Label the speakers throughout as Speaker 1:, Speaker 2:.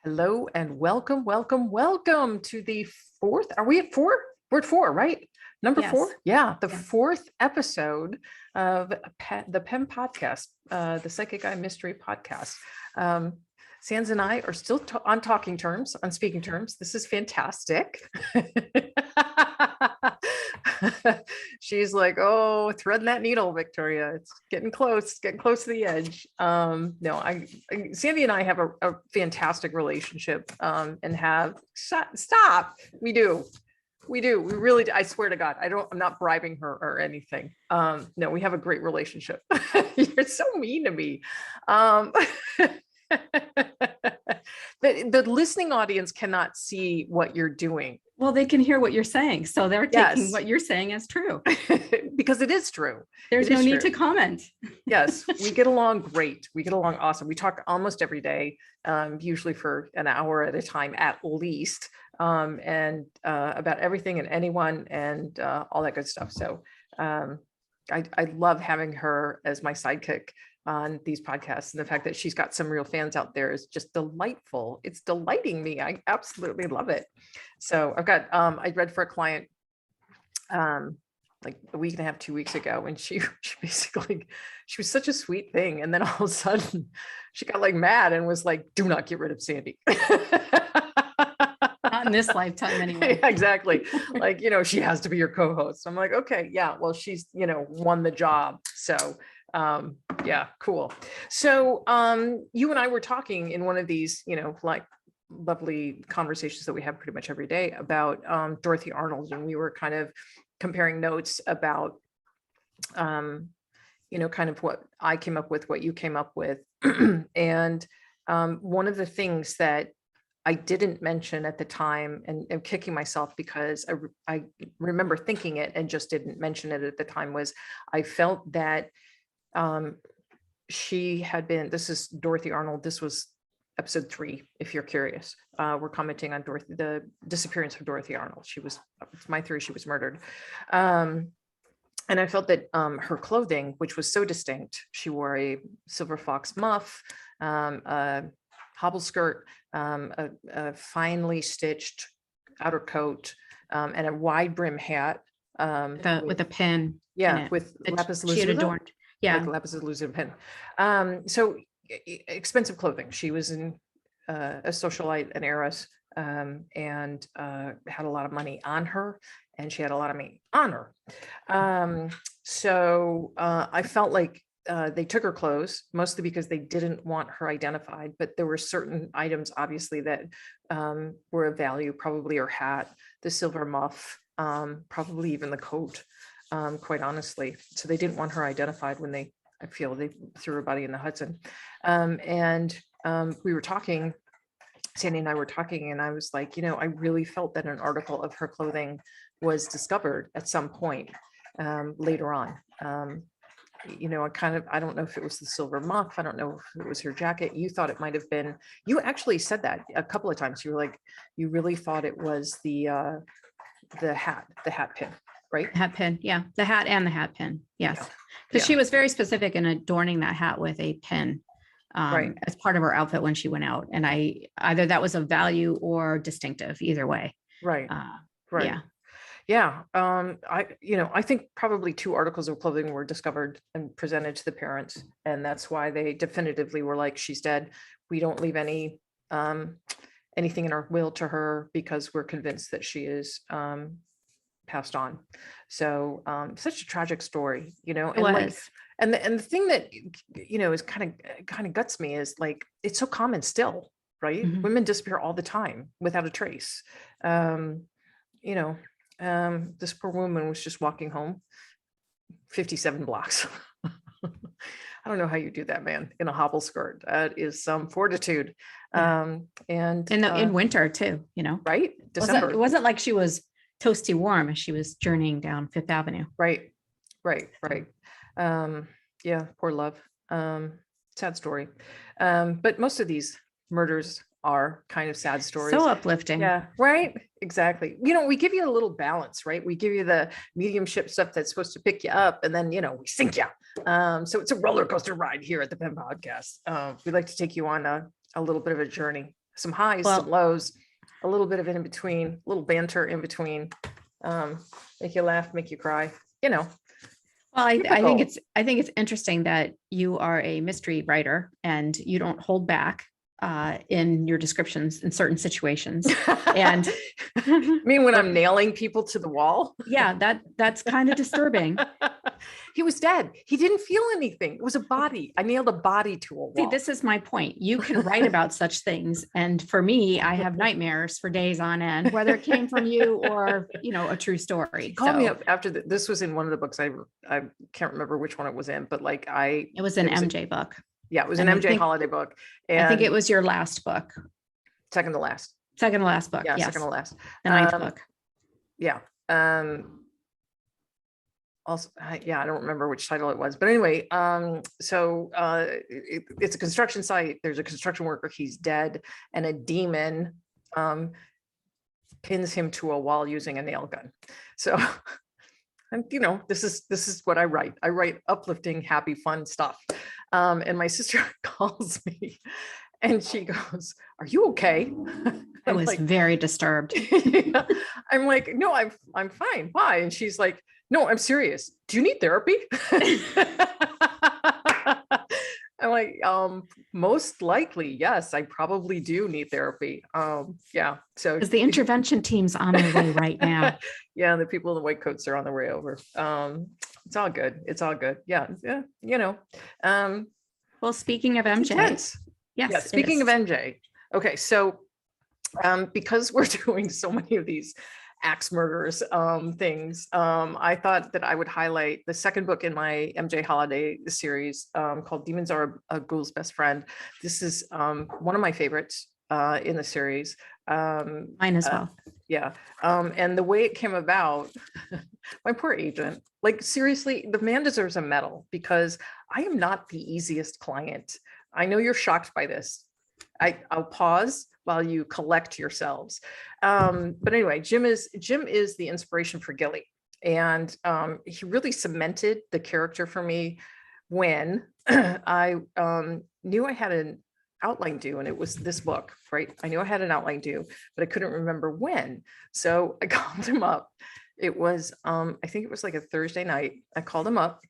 Speaker 1: Hello and welcome, welcome, welcome to the fourth. Are we at four? We're at four, right? Number four? Yeah, the fourth episode of the PEMpodcast, the Psychic Eye Mystery Podcast. Sans and I are still on talking terms, on speaking terms. This is fantastic. She's like, oh, threading that needle, Victoria. It's getting close to the edge. No, Sandy and I have a fantastic relationship and have stop. We do. We really do. I swear to God, I'm not bribing her or anything. No, we have a great relationship. You're so mean to me. The listening audience cannot see what you're doing.
Speaker 2: Well, they can hear what you're saying. So they're taking what you're saying as true.
Speaker 1: Because it is true.
Speaker 2: There's no need to comment.
Speaker 1: Yes, we get along great. We get along awesome. We talk almost every day, usually for an hour at a time at least, and about everything and anyone and all that good stuff. So I love having her as my sidekick on these podcasts, and the fact that she's got some real fans out there is just delightful. It's delighting me. I absolutely love it. So I've got, I read for a client like a week and a half, 2 weeks ago, and she basically, she was such a sweet thing. And then all of a sudden she got like mad and was like, do not get rid of Sandy.
Speaker 2: Not in this lifetime anyway.
Speaker 1: Yeah, exactly. Like, she has to be your co-host. I'm like, okay, yeah, well, she's, won the job. So yeah, cool. So you and I were talking in one of these, like lovely conversations that we have pretty much every day about Dorothy Arnold, and we were kind of comparing notes about kind of what I came up with, what you came up with. And one of the things that I didn't mention at the time, and kicking myself because I remember thinking it and just didn't mention it at the time, was I felt that she had been, this is Dorothy Arnold. This was episode 3, if you're curious. We're commenting on the disappearance of Dorothy Arnold. It's my theory, she was murdered. And I felt that her clothing, which was so distinct, she wore a silver fox muff, a hobble skirt, a finely stitched outer coat, and a wide brim hat.
Speaker 2: With a pin.
Speaker 1: Yeah, with lapis lazuli.
Speaker 2: Adorned. Yeah.
Speaker 1: Like lapis lazuli pin. So expensive clothing. She was a socialite, an heiress, and had a lot of money on her, and she had a lot of money on her. So I felt like they took her clothes, mostly because they didn't want her identified, but there were certain items, obviously, that were of value, probably her hat, the silver muff, probably even the coat, quite honestly. So they didn't want her identified when I feel they threw her body in the Hudson. And we were talking, Sandy and I were talking, and I was like, I really felt that an article of her clothing was discovered at some point later on. I don't know if it was the silver muff. I don't know if it was her jacket. You thought it might have been, you actually said that a couple of times. You were like, you really thought it was the hat pin, right?
Speaker 2: Hat pin. Yeah. The hat and the hat pin. Yes. Because she was very specific in adorning that hat with a pin as part of her outfit when she went out. And either that was of value or distinctive, either way.
Speaker 1: Right. Right.
Speaker 2: Yeah.
Speaker 1: Yeah. I think probably 2 articles of clothing were discovered and presented to the parents. And that's why they definitively were like, she's dead. We don't leave anything in our will to her because we're convinced that she is passed on. So such a tragic story, and the thing that, is kind of guts me is like, it's so common still, right? Mm-hmm. Women disappear all the time without a trace. This poor woman was just walking home 57 blocks. I don't know how you do that, man, in a hobble skirt. That is some fortitude. And
Speaker 2: in winter too,
Speaker 1: right? December.
Speaker 2: It wasn't like she was toasty warm as she was journeying down Fifth Avenue.
Speaker 1: Right. Yeah, poor love. Sad story. But most of these murders are kind of sad stories.
Speaker 2: So uplifting.
Speaker 1: Yeah, right. Exactly. We give you a little balance, right? We give you the mediumship stuff that's supposed to pick you up, and then, we sink you. So it's a roller coaster ride here at the PEMpodcast. We'd like to take you on a little bit of a journey some highs,
Speaker 2: Well,
Speaker 1: some lows, a little bit of in between, a little banter in between, make you laugh, make you cry, you know.
Speaker 2: well, I think
Speaker 1: Typical.
Speaker 2: I think it's interesting that you are a mystery writer and you don't hold back in your descriptions in certain situations. And
Speaker 1: I mean, when I'm nailing people to the wall.
Speaker 2: yeah, that's kind of disturbing.
Speaker 1: He was dead. He didn't feel anything. It was a body. I nailed a body to a wall.
Speaker 2: See, this is my point. You can write about such things. And for me, I have nightmares for days on end, whether it came from you or, a true story.
Speaker 1: He called me up after this was in one of the books. I can't remember which one it was in, but like
Speaker 2: it was an MJ book.
Speaker 1: Yeah, it was an MJ holiday book. And
Speaker 2: I think it was your last book.
Speaker 1: Second to last.
Speaker 2: Second to last book.
Speaker 1: Yeah,
Speaker 2: yes.
Speaker 1: second to last.
Speaker 2: The ninth book.
Speaker 1: Yeah. Also, yeah, I don't remember which title it was, but anyway, so it's a construction site. There's a construction worker. He's dead, and a demon pins him to a wall using a nail gun. So, and this is what I write. I write uplifting, happy, fun stuff. And my sister calls me, and she goes, "Are you okay?"
Speaker 2: I was like, very disturbed.
Speaker 1: Yeah. I'm like, "No, I'm fine. Why?" And she's like, "No, I'm serious. Do you need therapy?" I'm like, most likely, yes, I probably do need therapy. Yeah. So
Speaker 2: because the intervention team's on their way right now.
Speaker 1: Yeah, the people in the white coats are on their way over. It's all good. It's all good. Yeah. Yeah.
Speaker 2: Well, speaking of MJ.
Speaker 1: Yes.
Speaker 2: Yeah,
Speaker 1: speaking of MJ. Okay. So because we're doing so many of these axe murders things, I thought that I would highlight the second book in my MJ Holiday series called Demons Are a Ghoul's Best Friend. This is one of my favorites in the series.
Speaker 2: Mine as well.
Speaker 1: Yeah. And the way it came about, my poor agent, like seriously, the man deserves a medal because I am not the easiest client. I know you're shocked by this. I'll pause while you collect yourselves. But anyway, Jim is the inspiration for Gilly. And he really cemented the character for me when I knew I had an outline due, and it was this book, right? I knew I had an outline due, but I couldn't remember when. So I called him up. It was, I think it was like a Thursday night. I called him up.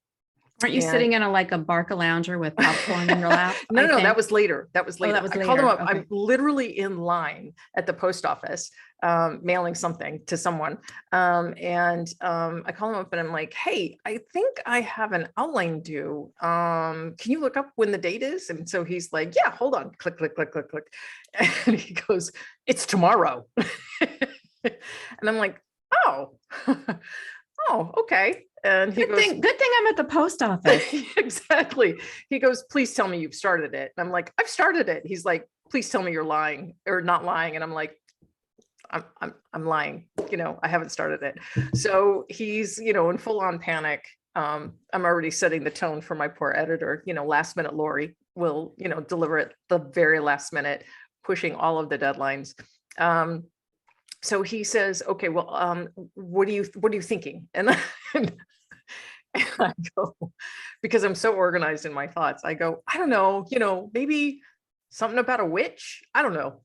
Speaker 2: Aren't you sitting in a Barca lounger with popcorn in your lap?
Speaker 1: No, that was later. That was later.
Speaker 2: That was later.
Speaker 1: I called him up.
Speaker 2: Okay.
Speaker 1: I'm literally in line at the post office, mailing something to someone. And I call him up and I'm like, "Hey, I think I have an outline due. Can you look up when the date is?" And so he's like, "Yeah, hold on." Click, click, click, click, click. And he goes, "It's tomorrow." And I'm like, "Oh, oh, okay." And he goes,
Speaker 2: good thing I'm at the post office.
Speaker 1: Exactly. He goes, "Please tell me you've started it." And I'm like, "I've started it." He's like, "Please tell me you're lying or not lying." And I'm like, I'm lying. I haven't started it. So he's, in full on panic. I'm already setting the tone for my poor editor. Last minute Laurie will, deliver it the very last minute, pushing all of the deadlines. So he says, "Okay, well, what are you thinking?" And I go, because I'm so organized in my thoughts, I go, "I don't know, maybe something about a witch. I don't know."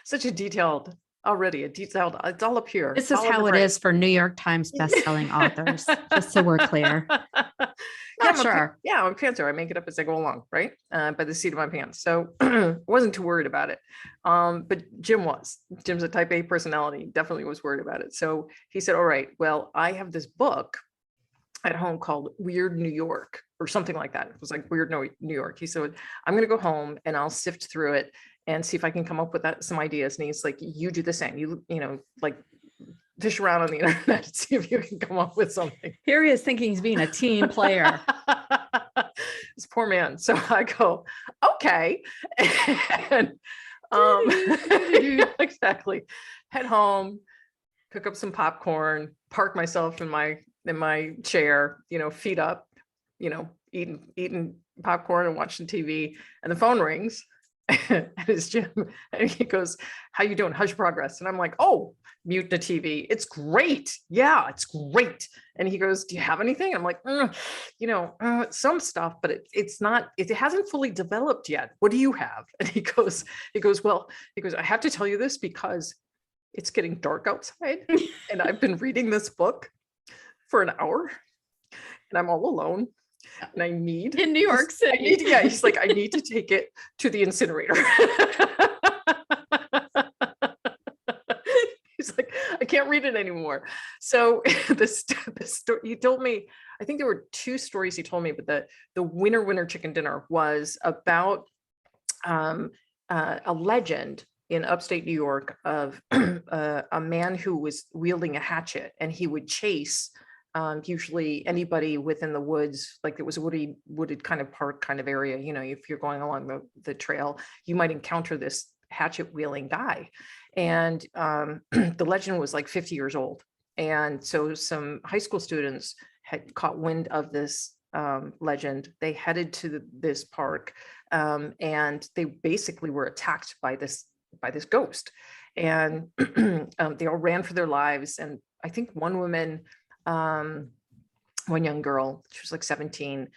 Speaker 1: Such a detailed, it's all up here.
Speaker 2: This is how it is for New York Times bestselling authors, just so we're clear.
Speaker 1: Yeah,
Speaker 2: Sure.
Speaker 1: I'm a pantser. I make it up as I go along, right? By the seat of my pants. So I wasn't too worried about it. But Jim's a type A personality, definitely was worried about it. So he said, "All right, well, I have this book at home called Weird New York," or something like that. It was like Weird New York. He said, "I'm going to go home and I'll sift through it and see if I can come up with some ideas." And he's like, "You do the same. You like fish around on the internet, see if you can come up with something."
Speaker 2: Here he is thinking he's being a team player.
Speaker 1: This poor man. So I go, "Okay." And exactly. Head home, cook up some popcorn, park myself in my chair, feet up, eating popcorn and watching TV, and the phone rings. at his gym, and he goes, "How you doing? How's your progress?" And I'm like, "Oh, mute the TV. It's great. Yeah, it's great." And he goes, "Do you have anything?" I'm like, some stuff, but it's not, it hasn't fully developed yet. What do you have?" And he goes, "Well," "I have to tell you this because it's getting dark outside and I've been reading this book for an hour and I'm all alone and I need
Speaker 2: in New York City."
Speaker 1: He's like, "I need to take it to the incinerator." He's like, "I can't read it anymore." So the story he told me, I think there were two stories he told me, but the winner chicken dinner was about a legend in upstate New York of a man who was wielding a hatchet, and he would chase usually anybody within the woods. Like, it was a wooded kind of park kind of area. If you're going along the trail, you might encounter this hatchet wielding guy. And the legend was like 50 years old. And so some high school students had caught wind of this legend. They headed to this park, and they basically were attacked by this ghost. And they all ran for their lives. And I think one woman, one young girl, she was like 17,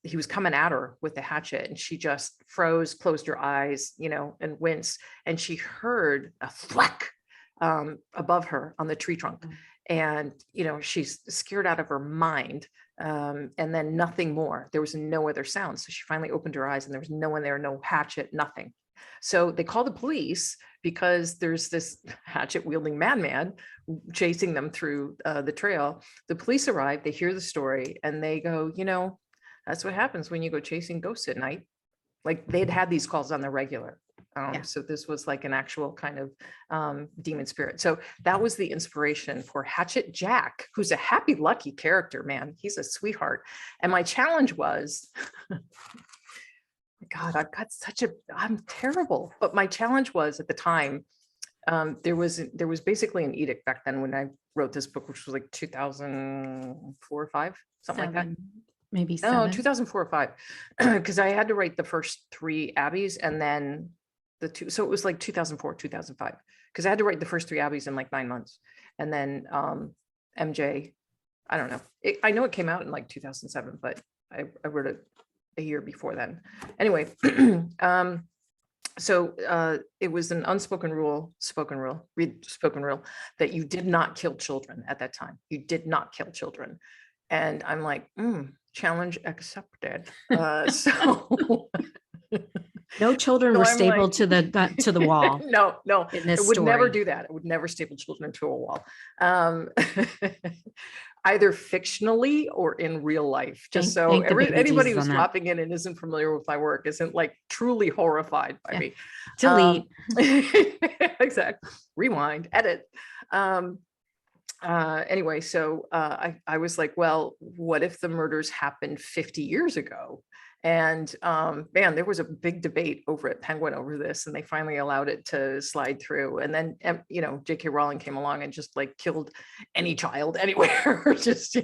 Speaker 1: he was coming at her with the hatchet, and she just froze, closed her eyes, and winced. And she heard a thwack above her on the tree trunk. And, she's scared out of her mind. And then nothing more. There was no other sound. So she finally opened her eyes, and there was no one there, no hatchet, nothing. So they call the police because there's this hatchet wielding madman chasing them through the trail. The police arrive, they hear the story, and they go, "That's what happens when you go chasing ghosts at night." Like, they'd had these calls on the regular. So this was like an actual kind of demon spirit. So that was the inspiration for Hatchet Jack, who's a happy-lucky character, man. He's a sweetheart. And my challenge was, God, I'm terrible. But my challenge was, at the time, there was basically an edict back then when I wrote this book, which was like 2004 or 5, something like that.
Speaker 2: Maybe
Speaker 1: No,
Speaker 2: 7.
Speaker 1: 2004 or 5, because I had to write the first 3 Abbeys and then the 2. So it was like 2004, 2005, because I had to write the first 3 Abbeys in like 9 months. And then MJ, I don't know. I know it came out in like 2007, but I wrote it a year before then. Anyway, so it was an unspoken rule, spoken rule that you did not kill children at that time. You did not kill children. And I'm like, challenge accepted. So
Speaker 2: no children were stapled to the wall.
Speaker 1: No,
Speaker 2: in this
Speaker 1: it would
Speaker 2: story.
Speaker 1: never do that. It would never staple children to a wall. Either fictionally or in real life. Just so anybody who's dropping in and isn't familiar with my work isn't like truly horrified by me.
Speaker 2: Delete.
Speaker 1: Exactly. Rewind, edit. Anyway, so I was like, well, what if the murders happened 50 years ago? And man, there was a big debate over at Penguin over this, and they finally allowed it to slide through. And then, J.K. Rowling came along and just like killed any child anywhere. Just,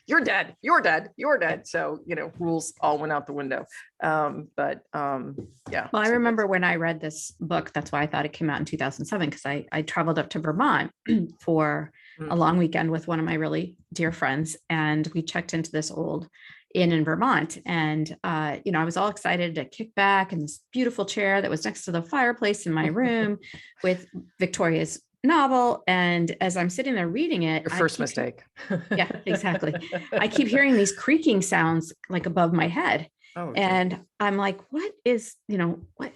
Speaker 1: you're dead, you're dead, you're dead. So, rules all went out the window. Yeah.
Speaker 2: Well, I remember when I read this book, that's why I thought it came out in 2007, because I traveled up to Vermont for a long weekend with one of my really dear friends. And we checked into this old inn in Vermont. And, I was all excited to kick back in this beautiful chair that was next to the fireplace in my room with Victoria's novel. And as I'm sitting there reading it,
Speaker 1: your first mistake.
Speaker 2: Yeah, exactly. I keep hearing these creaking sounds like above my head.
Speaker 1: Oh,
Speaker 2: and I'm like, what is, what?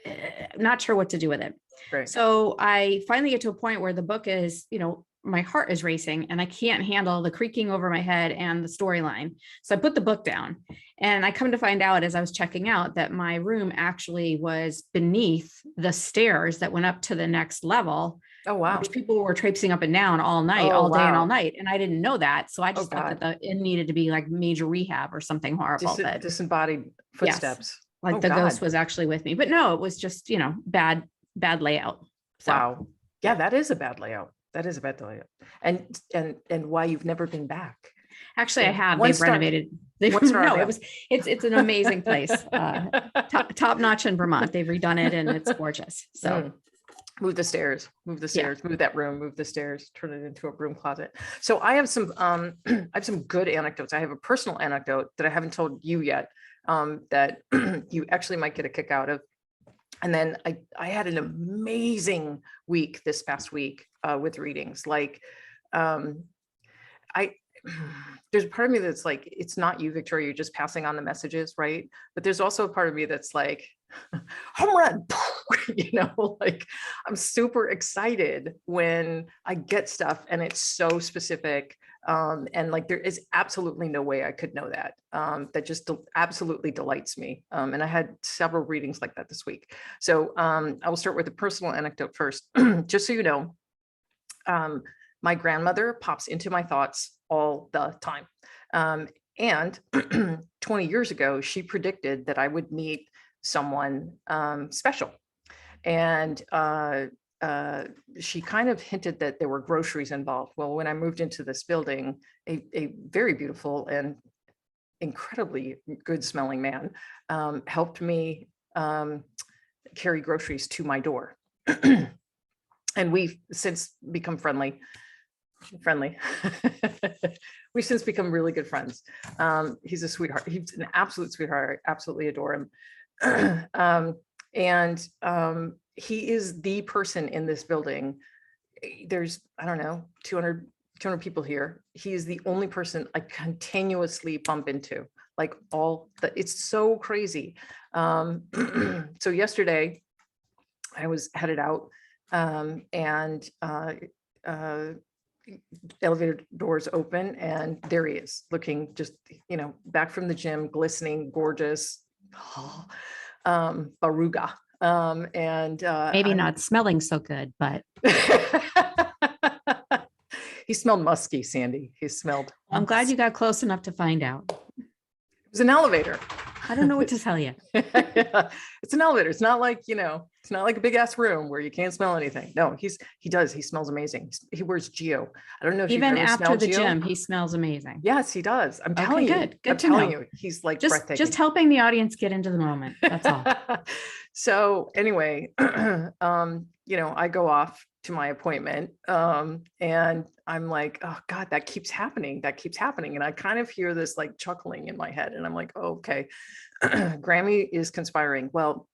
Speaker 2: I'm not sure what to do with it.
Speaker 1: Right.
Speaker 2: So I finally get to a point where the book is, my heart is racing and I can't handle the creaking over my head and the storyline. So I put the book down, and I come to find out as I was checking out that my room actually was beneath the stairs that went up to the next level.
Speaker 1: Oh, wow.
Speaker 2: Which people were traipsing up and down all night, all day and all night. And I didn't know that. So I just thought that the inn needed to be like major rehab or something horrible.
Speaker 1: Disembodied footsteps.
Speaker 2: Yes, like the ghost was actually with me, but no, it was just, bad layout. So.
Speaker 1: Wow. Yeah, that is a bad layout. That is a bad layout. And why you've never been back.
Speaker 2: Actually, I have. They've renovated. No, it's an amazing place. Top notch in Vermont. They've redone it and it's gorgeous. So
Speaker 1: move the stairs, move that room, move the stairs, turn it into a broom closet. So I have some good anecdotes. I have a personal anecdote that I haven't told you yet, that you actually might get a kick out of. And then I had an amazing week this past week with readings. Like, there's a part of me that's like, it's not you, Victoria, you're just passing on the messages, right? But there's also a part of me that's like, home run, like I'm super excited when I get stuff and it's so specific. And like, there is absolutely no way I could know that. That just absolutely delights me. And I had several readings like that this week. So I will start with a personal anecdote first, just so you know. My grandmother pops into my thoughts all the time. And 20 years ago, she predicted that I would meet someone special. And she kind of hinted that there were groceries involved. Well, when I moved into this building, a very beautiful and incredibly good smelling man helped me carry groceries to my door. And we've since become friendly. We've since become really good friends. He's a sweetheart. He's an absolute sweetheart. I absolutely adore him. And he is the person in this building. There's, I don't know, 200 people here. He is the only person I continuously bump into, like it's so crazy. So yesterday I was headed out, and elevator doors open, and there he is, looking just, back from the gym, glistening, gorgeous, Baruga. And
Speaker 2: maybe not smelling so good, but
Speaker 1: he smelled musky, Sandy. He smelled.
Speaker 2: I'm glad you got close enough to find out.
Speaker 1: It was an elevator.
Speaker 2: I don't know what to tell you.
Speaker 1: Yeah, it's an elevator. It's not like, it's not like a big ass room where you can't smell anything. No, he smells amazing. He wears Geo. I don't know if
Speaker 2: even after the gym, he smells amazing.
Speaker 1: Yes, he does. I'm telling you.
Speaker 2: Good.
Speaker 1: I'm telling you, he's like breathtaking.
Speaker 2: Just helping the audience get into the moment. That's all.
Speaker 1: So anyway, I go off to my appointment, and I'm like, oh God, that keeps happening. And I kind of hear this like chuckling in my head, and I'm like, oh, okay, Grammy is conspiring. Well,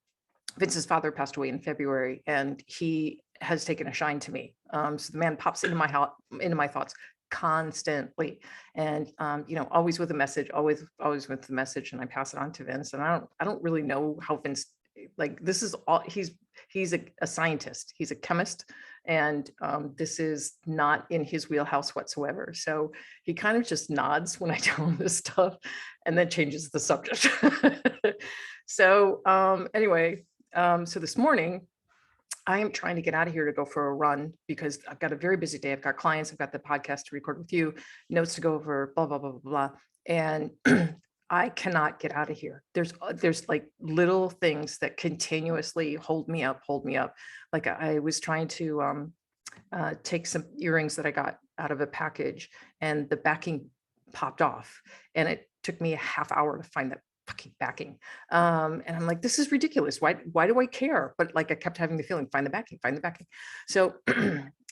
Speaker 1: Vince's father passed away in February, and he has taken a shine to me. So the man pops into my thoughts constantly, and always with a message, always with the message, and I pass it on to Vince. And I don't really know how Vince, like, this is all, he's a scientist, he's a chemist, and this is not in his wheelhouse whatsoever. So he kind of just nods when I tell him this stuff, and then changes the subject. So anyway, so this morning I am trying to get out of here to go for a run, because I've got a very busy day. I've got clients, I've got the podcast to record with you, notes to go over, blah, blah, blah, blah, blah. And I cannot get out of here. There's like little things that continuously hold me up. Like I was trying to take some earrings that I got out of a package, and the backing popped off, and it took me a half hour to find that fucking backing. And I'm like, this is ridiculous. Why do I care? But like, I kept having the feeling, find the backing. So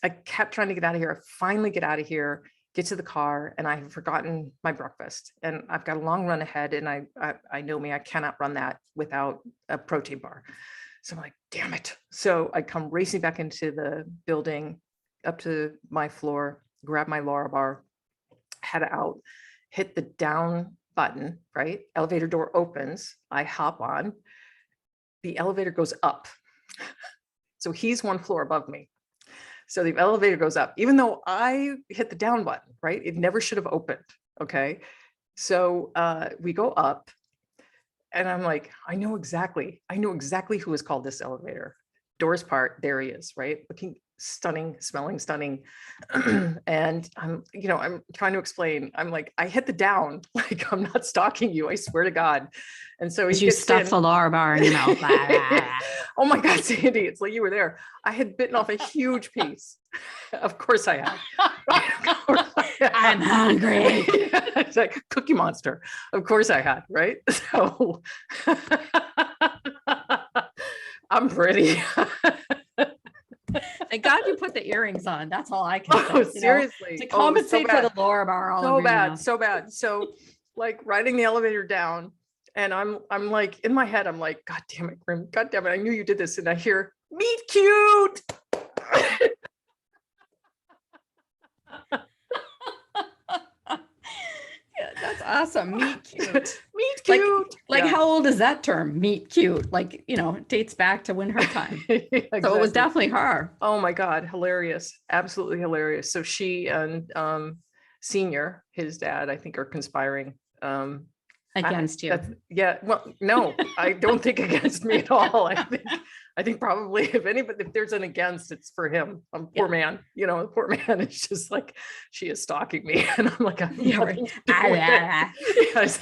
Speaker 1: I kept trying to get out of here. I finally get out of here, get to the car, and I have forgotten my breakfast, and I've got a long run ahead, and I know me, I cannot run that without a protein bar. So I'm like, damn it. So I come racing back into the building, up to my floor, grab my Laura bar, head out, hit the down button, right? Elevator door opens, I hop on, the elevator goes up. So he's one floor above me. So the elevator goes up, even though I hit the down button, right? It never should have opened. Okay. So we go up, and I'm like, I know exactly who has called this elevator. Doors part, there he is, right? Looking stunning, smelling stunning. And I'm trying to explain, I'm like, I hit the down, like, I'm not stalking you, I swear to God. And so
Speaker 2: you stuffed the Laura bar in your mouth.
Speaker 1: Oh my God, Sandy, it's like you were there. I had bitten off a huge piece. Of course I had. Of course I had.
Speaker 2: I'm hungry.
Speaker 1: It's like Cookie Monster. Of course I had, right? So I'm pretty.
Speaker 2: Thank God you put the earrings on. That's all I can say.
Speaker 1: Oh, seriously.
Speaker 2: To
Speaker 1: Oh, it was so
Speaker 2: compensate for the
Speaker 1: bad.
Speaker 2: Laura bar all
Speaker 1: So
Speaker 2: over your
Speaker 1: bad,
Speaker 2: mouth.
Speaker 1: so bad. So like riding the elevator down, and I'm like in my head, I'm like, God damn it, Grim. God damn it. I knew you did this. And I hear meet cute.
Speaker 2: Yeah, that's awesome. Meet cute.
Speaker 1: Meet
Speaker 2: Like,
Speaker 1: cute.
Speaker 2: like
Speaker 1: Yeah.
Speaker 2: how old is that term? Meet cute. Like, it dates back to when her time. So it was
Speaker 1: Exactly.
Speaker 2: definitely her.
Speaker 1: Oh my God, hilarious. Absolutely hilarious. So she and Senior, his dad, I think are conspiring.
Speaker 2: Against you.
Speaker 1: Yeah, well, no, I don't think against me at all. I think probably if there's an against, it's for him. Poor man, the poor man is just like, she is stalking me. And I'm like, I'm
Speaker 2: Yeah, right.
Speaker 1: Yes.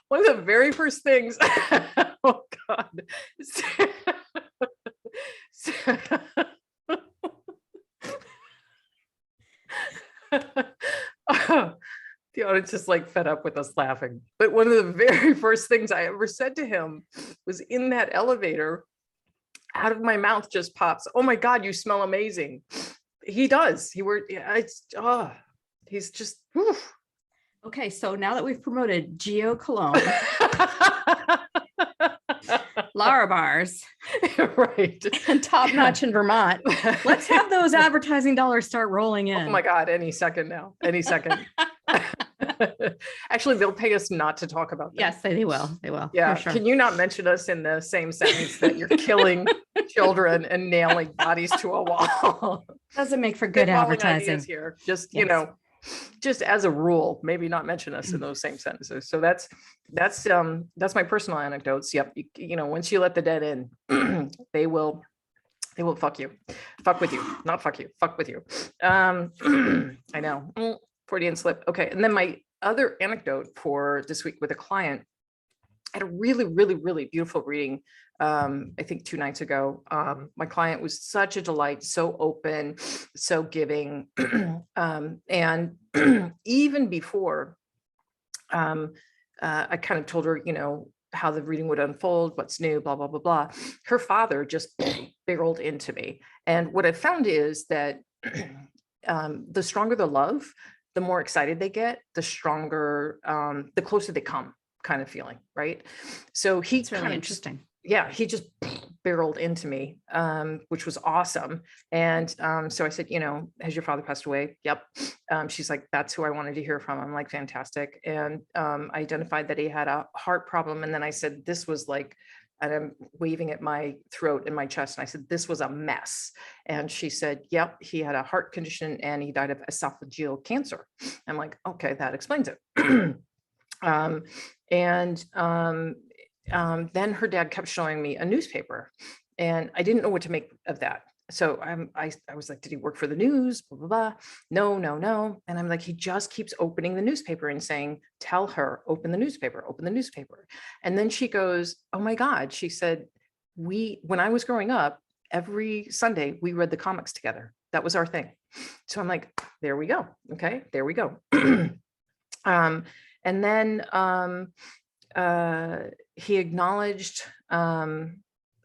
Speaker 1: One of the very first things, oh God. The audience is like fed up with us laughing. But one of the very first things I ever said to him was in that elevator, out of my mouth just pops, "Oh my God, you smell amazing." He does. He's just, whew.
Speaker 2: Okay, so now that we've promoted Geo Cologne, Lara bars,
Speaker 1: right,
Speaker 2: and Top Notch in Vermont, let's have those advertising dollars start rolling in.
Speaker 1: Oh my God, any second now, any second. Actually, they'll pay us not to talk about that.
Speaker 2: Yes, they will. They will.
Speaker 1: Yeah.
Speaker 2: For sure.
Speaker 1: Can you not mention us in the same sentence that you're killing children and nailing bodies to a wall?
Speaker 2: Doesn't make for good advertising
Speaker 1: here. Just, just as a rule, maybe not mention us in those same sentences. So that's my personal anecdotes. Yep. Once you let the dead in, they will fuck you, fuck with you, not fuck you, fuck with you. I know. Freudian slip. Okay. And then my other anecdote for this week with a client, I had a really, really, really beautiful reading. I think 2 nights ago. My client was such a delight, so open, so giving. And even before I kind of told her, how the reading would unfold, what's new, blah, blah, blah, blah. Her father just barreled into me. And what I found is that the stronger the love, the more excited they get, the stronger, the closer they come, kind of feeling, right? So
Speaker 2: It's really interesting.
Speaker 1: He just barreled into me, which was awesome. And so I said, has your father passed away? Yep. She's like, that's who I wanted to hear from. I'm like, fantastic. And I identified that he had a heart problem. And then I said, this was like, and I'm waving at my throat and my chest. And I said, this was a mess. And she said, yep, he had a heart condition and he died of esophageal cancer. I'm like, okay, that explains it. Then her dad kept showing me a newspaper and I didn't know what to make of that. So I was like, did he work for the news? Blah, blah, blah. No. And I'm like, he just keeps opening the newspaper and saying, tell her, open the newspaper, open the newspaper. And then she goes, oh my God. She said, when I was growing up, every Sunday we read the comics together. That was our thing. So I'm like, there we go. Okay, there we go. And then he acknowledged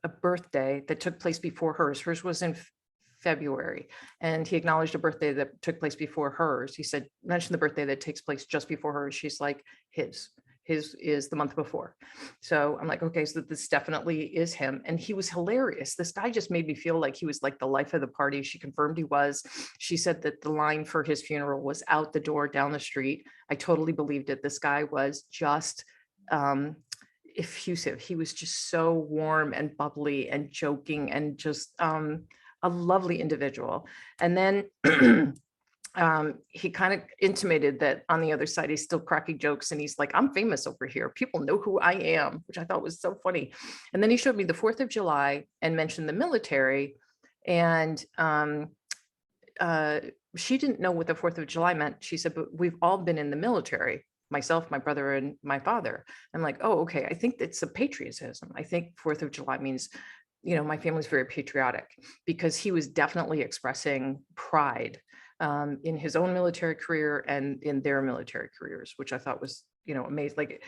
Speaker 1: a birthday that took place before hers. Hers was in February, and he acknowledged a birthday that took place before hers. He said, mention the birthday that takes place just before hers. She's like, his is the month before. So I'm like, okay, so this definitely is him. And he was hilarious. This guy just made me feel like he was like the life of the party. She confirmed he was. She said that the line for his funeral was out the door down the street. I totally believed it. This guy was just effusive. He was just so warm and bubbly and joking and just a lovely individual. And then he kind of intimated that on the other side, he's still cracking jokes. And he's like, I'm famous over here. People know who I am, which I thought was so funny. And then he showed me the 4th of July and mentioned the military. And she didn't know what the 4th of July meant. She said, but we've all been in the military. myself, my brother, and my father. I'm like, oh, okay. I think it's a patriotism. I think 4th of July means, my family's very patriotic, because he was definitely expressing pride in his own military career and in their military careers, which I thought was, amazing. Like,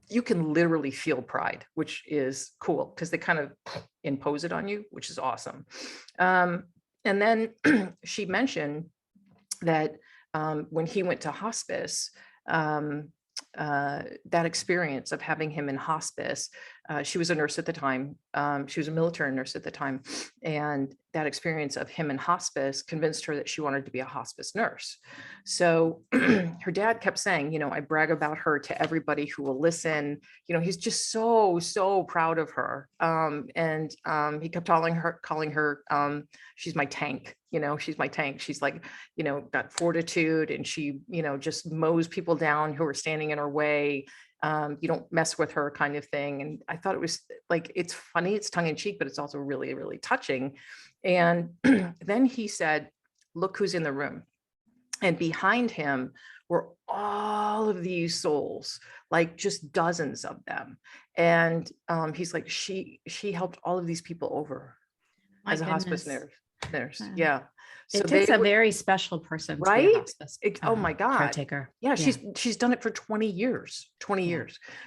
Speaker 1: you can literally feel pride, which is cool because they kind of impose it on you, which is awesome. And then she mentioned that when he went to hospice, that experience of having him in hospice, she was a nurse at the time. She was a military nurse at the time. And that experience of him in hospice convinced her that she wanted to be a hospice nurse. So her dad kept saying, I brag about her to everybody who will listen. He's just so, so proud of her. And he kept calling her, she's my tank. She's my tank. She's like, got fortitude, and she, just mows people down who are standing in her way. You don't mess with her, kind of thing. And I thought it was like, it's funny, it's tongue in cheek, but it's also really, really touching. And then he said, look who's in the room. And behind him were all of these souls, like just dozens of them. And he's like, she helped all of these people over
Speaker 2: My
Speaker 1: as a hospice
Speaker 2: goodness.
Speaker 1: nurse. Yeah. So
Speaker 2: It takes a very special person to be a
Speaker 1: right?
Speaker 2: hospice
Speaker 1: Oh my God.
Speaker 2: caretaker.
Speaker 1: Yeah, she's done it for 20 years.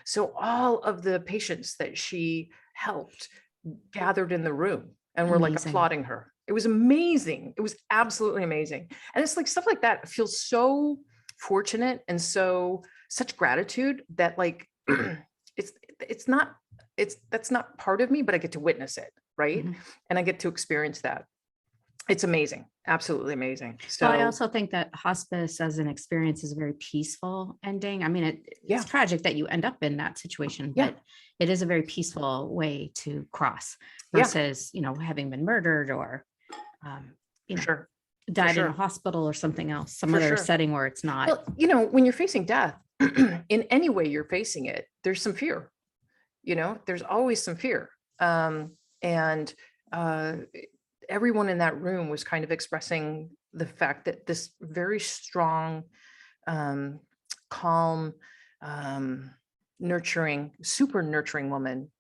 Speaker 1: So all of the patients that she helped gathered in the room and were like
Speaker 2: Amazing.
Speaker 1: applauding her. It was amazing. It was absolutely amazing. And it's like stuff like that feels so fortunate, and such gratitude that like that's not part of me, but I get to witness it, right?
Speaker 2: Mhm.
Speaker 1: And I get to experience that. It's amazing. Absolutely amazing. So
Speaker 2: Well, I also think that hospice as an experience is a very peaceful ending. I mean, it's tragic that you end up in that situation, but it is a very peaceful way to cross versus, having been murdered or, died in a hospital or something else, some other setting where it's not.
Speaker 1: Well, when you're facing death, in any way you're facing it, there's some fear. There's always some fear. And everyone in that room was kind of expressing the fact that this very strong, calm, nurturing, super nurturing woman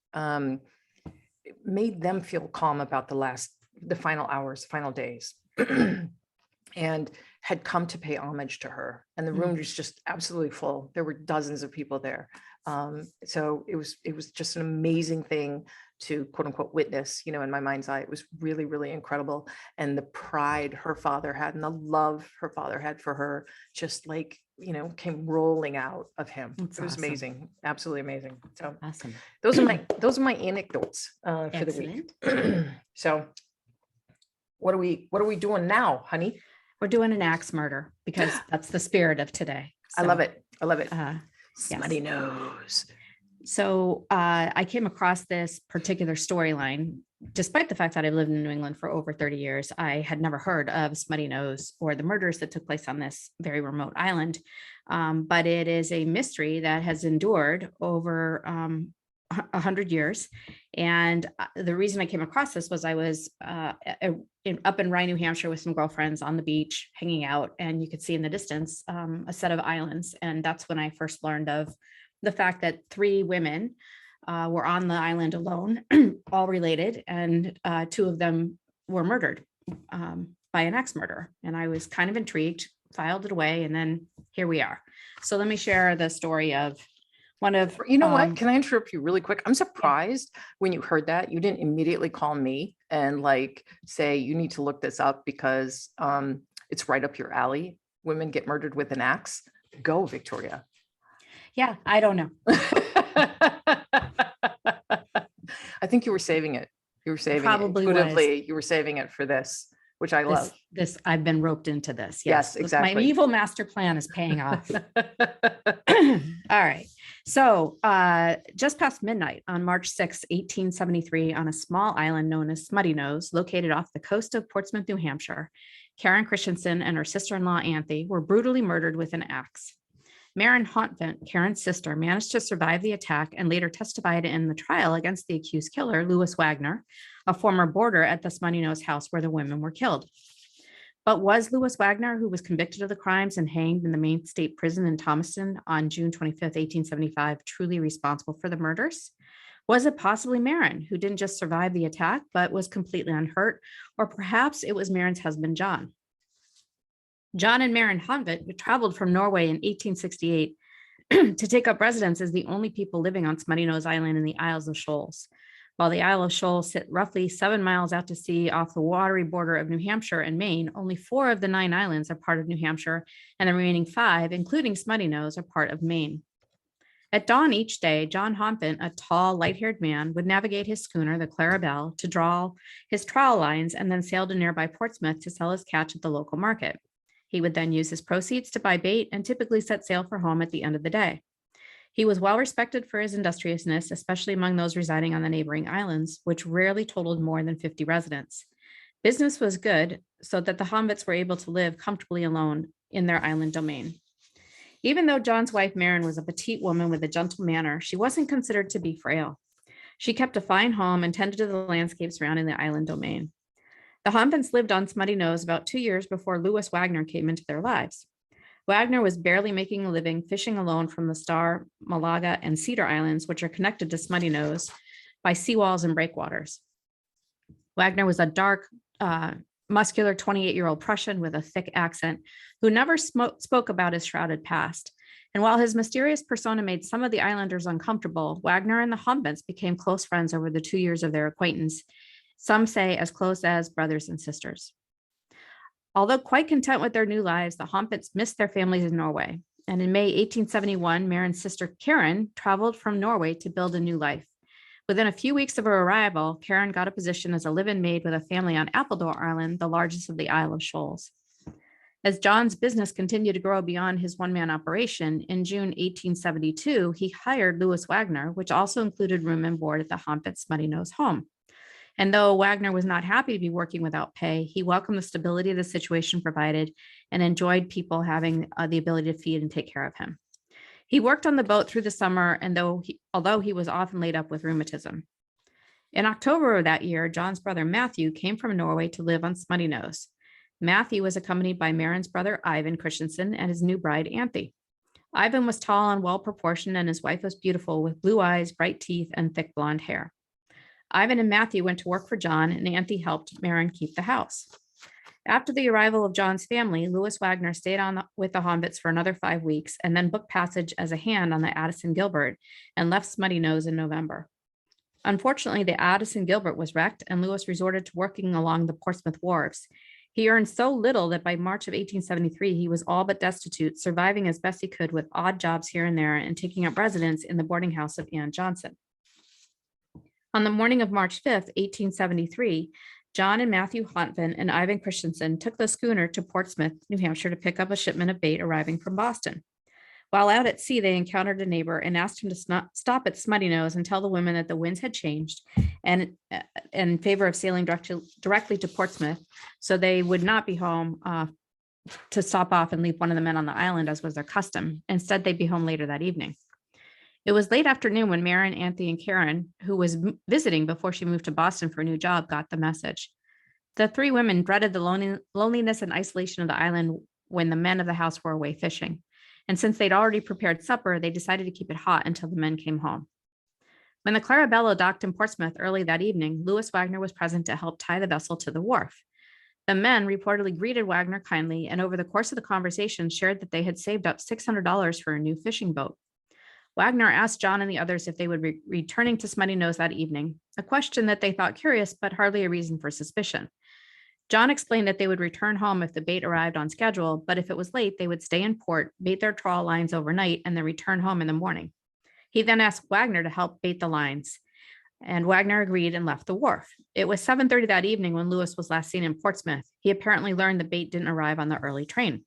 Speaker 1: made them feel calm about the final hours, final days, and had come to pay homage to her. And the room was just absolutely full. There were dozens of people there. So it was just an amazing thing to quote unquote witness, in my mind's eye. It was really, really incredible. And the pride her father had and the love her father had for her just like, came rolling out of him.
Speaker 2: That's
Speaker 1: it was
Speaker 2: awesome.
Speaker 1: Amazing. Absolutely amazing. So
Speaker 2: Awesome.
Speaker 1: those are my anecdotes for the week. So what are we doing now, honey?
Speaker 2: We're doing an axe murder because that's the spirit of today.
Speaker 1: So, I love it.
Speaker 2: Smuttynose. So I came across this particular storyline, despite the fact that I've lived in New England for over 30 years. I had never heard of Smuttynose or the murders that took place on this very remote island. But it is a mystery that has endured over 100 years. And the reason I came across this was I was up in Rye, New Hampshire with some girlfriends on the beach hanging out, and you could see in the distance a set of islands. And that's when I first learned of the fact that 3 women were on the island alone, all related, and 2 of them were murdered by an axe murderer. And I was kind of intrigued, filed it away, and then here we are. So let me share the story of one of,
Speaker 1: what? Can I interrupt you really quick? I'm surprised when you heard that you didn't immediately call me and like say, you need to look this up because it's right up your alley. Women get murdered with an axe. Go, Victoria.
Speaker 2: Yeah, I don't know.
Speaker 1: I think you were saving it. You were saving
Speaker 2: Probably
Speaker 1: it intuitively. You were saving it for this, which I love.
Speaker 2: This I've been roped into this.
Speaker 1: Yes, exactly.
Speaker 2: My evil master plan is paying off. All right. So just past midnight on March 6, 1873, on a small island known as Smuttynose, located off the coast of Portsmouth, New Hampshire, Karen Christensen and her sister-in-law, Anthe, were brutally murdered with an axe. Maren Hontvent, Karen's sister, managed to survive the attack and later testified in the trial against the accused killer, Louis Wagner, a former boarder at the Smuttynose house where the women were killed. But was Louis Wagner, who was convicted of the crimes and hanged in the Maine State Prison in Thomaston on June 25th, 1875, truly responsible for the murders? Was it possibly Marin, who didn't just survive the attack, but was completely unhurt? Or perhaps it was Marin's husband, John. John and Marin Honvet traveled from Norway in 1868 to take up residence as the only people living on Smuttynose Island in the Isles of Shoals. While the Isle of Shoals sit roughly 7 miles out to sea off the watery border of New Hampshire and Maine, only 4 of the 9 islands are part of New Hampshire, and the remaining 5, including Smuttynose, are part of Maine. At dawn each day, John Honvet, a tall, light-haired man, would navigate his schooner, the Clarabelle, to draw his trawl lines and then sail to nearby Portsmouth to sell his catch at the local market. He would then use his proceeds to buy bait and typically set sail for home at the end of the day. He was well respected for his industriousness, especially among those residing on the neighboring islands, which rarely totaled more than 50 residents. Business was good, so that the Honvets were able to live comfortably alone in their island domain. Even though John's wife, Marin, was a petite woman with a gentle manner, she wasn't considered to be frail. She kept a fine home and tended to the landscape surrounding the island domain. The Honvets lived on Smuttynose about 2 years before Louis Wagner came into their lives. Wagner was barely making a living fishing alone from the Star, Malaga, and Cedar Islands, which are connected to Smuttynose by seawalls and breakwaters. Wagner was a dark, muscular 28-year-old Prussian with a thick accent who never spoke about his shrouded past. And while his mysterious persona made some of the islanders uncomfortable, Wagner and the Honvets became close friends over the 2 years of their acquaintance, some say as close as brothers and sisters. Although quite content with their new lives, the Honvets missed their families in Norway. And in May 1871, Marin's sister Karen traveled from Norway to build a new life. Within a few weeks of her arrival, Karen got a position as a live-in maid with a family on Appledore Island, the largest of the Isle of Shoals. As John's business continued to grow beyond his one-man operation, in June 1872, he hired Louis Wagner, which also included room and board at the Honvet Smuttynose home. And though Wagner was not happy to be working without pay, he welcomed the stability the situation provided and enjoyed people having the ability to feed and take care of him. He worked on the boat through the summer, and although he was often laid up with rheumatism. In October of that year, John's brother Matthew came from Norway to live on Smuttynose. Matthew was accompanied by Marin's brother Ivan Christensen and his new bride Anthe. Ivan was tall and well-proportioned, and his wife was beautiful with blue eyes, bright teeth, and thick blonde hair. Ivan and Matthew went to work for John, and Anthe helped Marin keep the house. After the arrival of John's family, Louis Wagner stayed on with the Honvets for another 5 weeks and then booked passage as a hand on the Addison Gilbert and left Smuttynose in November. Unfortunately, the Addison Gilbert was wrecked, and Louis resorted to working along the Portsmouth wharves. He earned so little that by March of 1873, he was all but destitute, surviving as best he could with odd jobs here and there and taking up residence in the boarding house of Ann Johnson. On the morning of March 5th, 1873, John and Matthew Honvet and Ivan Christensen took the schooner to Portsmouth, New Hampshire, to pick up a shipment of bait arriving from Boston. While out at sea, they encountered a neighbor and asked him to stop at Smuttynose and tell the women that the winds had changed and in favor of sailing directly to Portsmouth, so they would not be home to stop off and leave one of the men on the island, as was their custom. Instead, they'd be home later that evening. It was late afternoon when Marin, Anthe, and Karen, who was visiting before she moved to Boston for a new job, got the message. The 3 women dreaded the loneliness and isolation of the island when the men of the house were away fishing. And since they'd already prepared supper, they decided to keep it hot until the men came home. When the Clarabelle docked in Portsmouth early that evening, Louis Wagner was present to help tie the vessel to the wharf. The men reportedly greeted Wagner kindly, and over the course of the conversation shared that they had saved up $600 for a new fishing boat. Wagner asked John and the others if they would be returning to Smuttynose that evening, a question that they thought curious, but hardly a reason for suspicion. John explained that they would return home if the bait arrived on schedule, but if it was late, they would stay in port, bait their trawl lines overnight, and then return home in the morning. He then asked Wagner to help bait the lines, and Wagner agreed and left the wharf. It was 7:30 that evening when Louis was last seen in Portsmouth. He apparently learned the bait didn't arrive on the early train.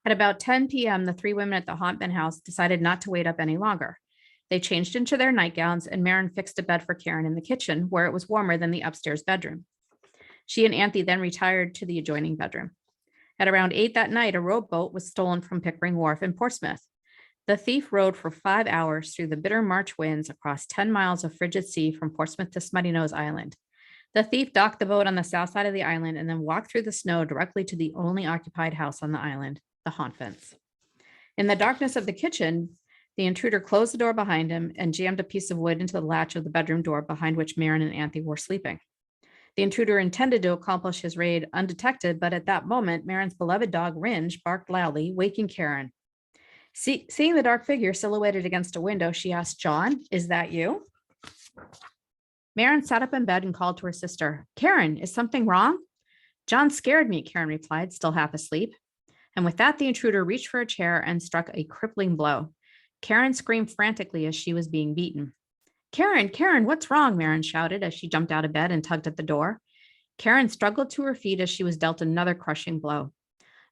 Speaker 2: At about 10 p.m., the 3 women at the Honvet house decided not to wait up any longer. They changed into their nightgowns, and Marin fixed a bed for Karen in the kitchen, where it was warmer than the upstairs bedroom. She and Anthe then retired to the adjoining bedroom. At around 8 that night, a rowboat was stolen from Pickering Wharf in Portsmouth. The thief rowed for 5 hours through the bitter March winds across 10 miles of frigid sea from Portsmouth to Smuttynose Island. The thief docked the boat on the south side of the island and then walked through the snow directly to the only occupied house on the island, the haunt fence. In the darkness of the kitchen, the intruder closed the door behind him and jammed a piece of wood into the latch of the bedroom door behind which Maren and Anthony were sleeping. The intruder intended to accomplish his raid undetected, but at that moment, Maren's beloved dog, Ringe, barked loudly, waking Karen. Seeing the dark figure silhouetted against a window, she asked, "John, is that you?" Maren sat up in bed and called to her sister. "Karen, is something wrong?" "John scared me," Karen replied, still half asleep. And with that, the intruder reached for a chair and struck a crippling blow. Karen screamed frantically as she was being beaten. Karen, what's wrong?" Maren shouted as she jumped out of bed and tugged at the door. Karen struggled to her feet as she was dealt another crushing blow.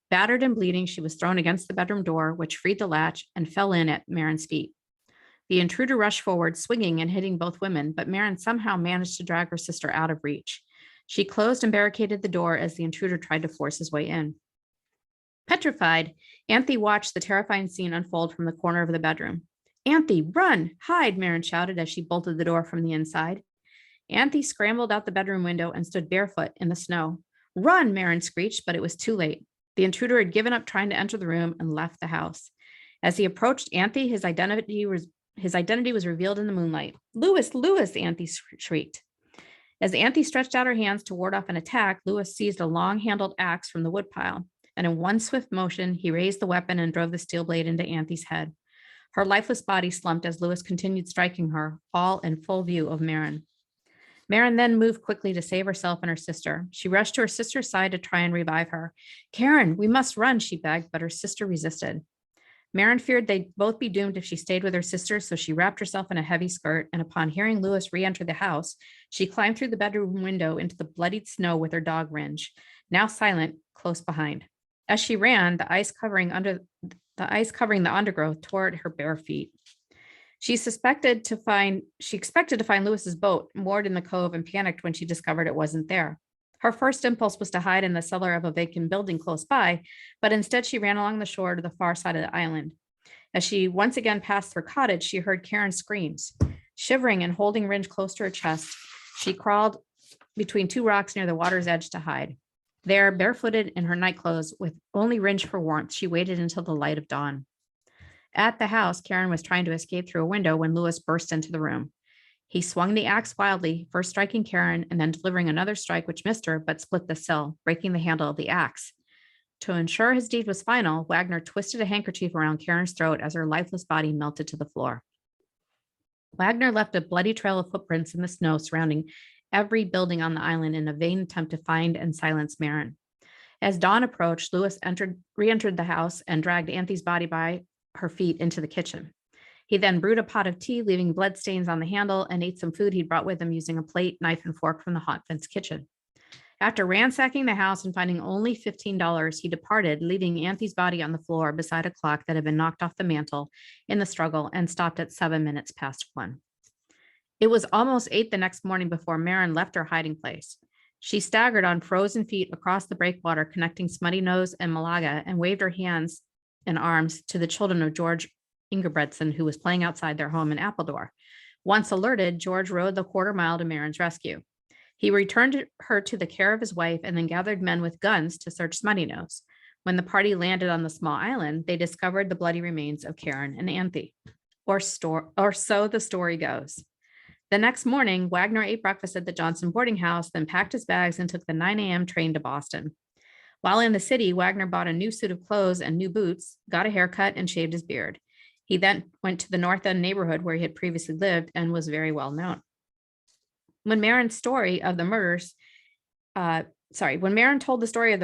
Speaker 2: Battered and bleeding, she was thrown against the bedroom door, which freed the latch and fell in at Maren's feet. The intruder rushed forward, swinging and hitting both women, but Maren somehow managed to drag her sister out of reach. She closed and barricaded the door as the intruder tried to force his way in. Petrified, Anthony watched the terrifying scene unfold from the corner of the bedroom. "Anthony, run, hide," Maren shouted as she bolted the door from the inside. Anthony scrambled out the bedroom window and stood barefoot in the snow. "Run," Maren screeched, but it was too late. The intruder had given up trying to enter the room and left the house. As he approached Anthony, his identity was revealed in the moonlight. Lewis, Anthony shrieked. As Anthony stretched out her hands to ward off an attack, Lewis seized a long-handled axe from the woodpile, and in one swift motion, he raised the weapon and drove the steel blade into Anthony's head. Her lifeless body slumped as Lewis continued striking her, all in full view of Maren. Maren then moved quickly to save herself and her sister. She rushed to her sister's side to try and revive her. "Karen, we must run," she begged, but her sister resisted. Maren feared they'd both be doomed if she stayed with her sister, so she wrapped herself in a heavy skirt, and upon hearing Lewis re-enter the house, she climbed through the bedroom window into the bloodied snow with her dog Ringe, now silent, close behind. As she ran, the ice covering the undergrowth tore at her bare feet. She expected to find Lewis's boat moored in the cove and panicked when she discovered it wasn't there. Her first impulse was to hide in the cellar of a vacant building close by, but instead she ran along the shore to the far side of the island. As she once again passed her cottage, she heard Karen's screams. Shivering and holding Ringe close to her chest, she crawled between two rocks near the water's edge to hide. There, barefooted in her nightclothes, with only Ringe for warmth, she waited until the light of dawn. At the house, Karen was trying to escape through a window when Lewis burst into the room. He swung the axe wildly, first striking Karen and then delivering another strike which missed her but split the sill, breaking the handle of the axe. To ensure his deed was final, Wagner twisted a handkerchief around Karen's throat as her lifeless body melted to the floor. Wagner left a bloody trail of footprints in the snow surrounding every building on the island in a vain attempt to find and silence Maren. As dawn approached, Lewis re-entered the house and dragged Anthony's body by her feet into the kitchen. He then brewed a pot of tea, leaving bloodstains on the handle, and ate some food he'd brought with him using a plate, knife, and fork from the hot fence kitchen. After ransacking the house and finding only $15, he departed, leaving Anthony's body on the floor beside a clock that had been knocked off the mantle in the struggle and stopped at 7 minutes past 1. It was almost 8 the next morning before Maren left her hiding place. She staggered on frozen feet across the breakwater connecting Smuttynose and Malaga and waved her hands and arms to the children of George Ingebretson, who was playing outside their home in Appledore. Once alerted, George rode the quarter mile to Maren's rescue. He returned her to the care of his wife and then gathered men with guns to search Smuttynose. When the party landed on the small island, they discovered the bloody remains of Karen and Anthony. Or so the story goes. The next morning, Wagner ate breakfast at the Johnson boarding house, then packed his bags and took the 9 a.m. train to Boston. While in the city, Wagner bought a new suit of clothes and new boots, got a haircut, and shaved his beard. He then went to the North End neighborhood where he had previously lived and was very well known. When Maren told the story of the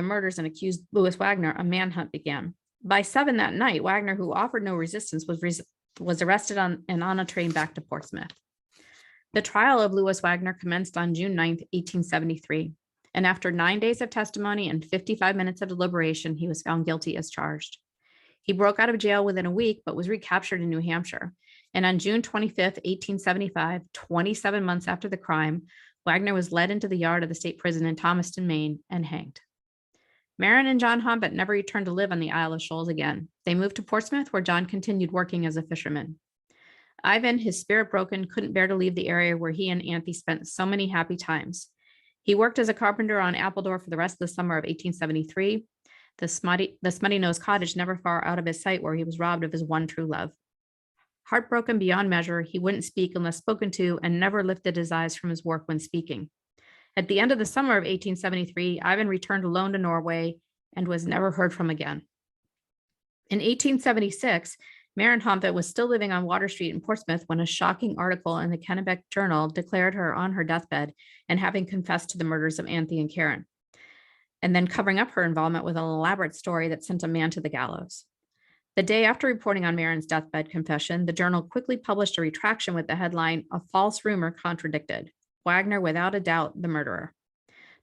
Speaker 2: murders and accused Lewis Wagner, a manhunt began. By 7 that night, Wagner, who offered no resistance, was arrested and on a train back to Portsmouth. The trial of Lewis Wagner commenced on June 9, 1873, and after 9 days of testimony and 55 minutes of deliberation, he was found guilty as charged. He broke out of jail within a week, but was recaptured in New Hampshire. And on June 25, 1875, 27 months after the crime, Wagner was led into the yard of the state prison in Thomaston, Maine, and hanged. Maren and John Hombet never returned to live on the Isle of Shoals again. They moved to Portsmouth, where John continued working as a fisherman. Ivan, his spirit broken, couldn't bear to leave the area where he and Anthony spent so many happy times. He worked as a carpenter on Appledore for the rest of the summer of 1873. The Smuttynose cottage never far out of his sight, where he was robbed of his one true love. Heartbroken beyond measure, he wouldn't speak unless spoken to and never lifted his eyes from his work when speaking. At the end of the summer of 1873, Ivan returned alone to Norway and was never heard from again. In 1876, Maren Hompet was still living on Water Street in Portsmouth when a shocking article in the Kennebec Journal declared her on her deathbed and having confessed to the murders of Anthony and Karen, and then covering up her involvement with an elaborate story that sent a man to the gallows. The day after reporting on Maren's deathbed confession, the journal quickly published a retraction with the headline, "A false rumor contradicted. Wagner without a doubt the murderer."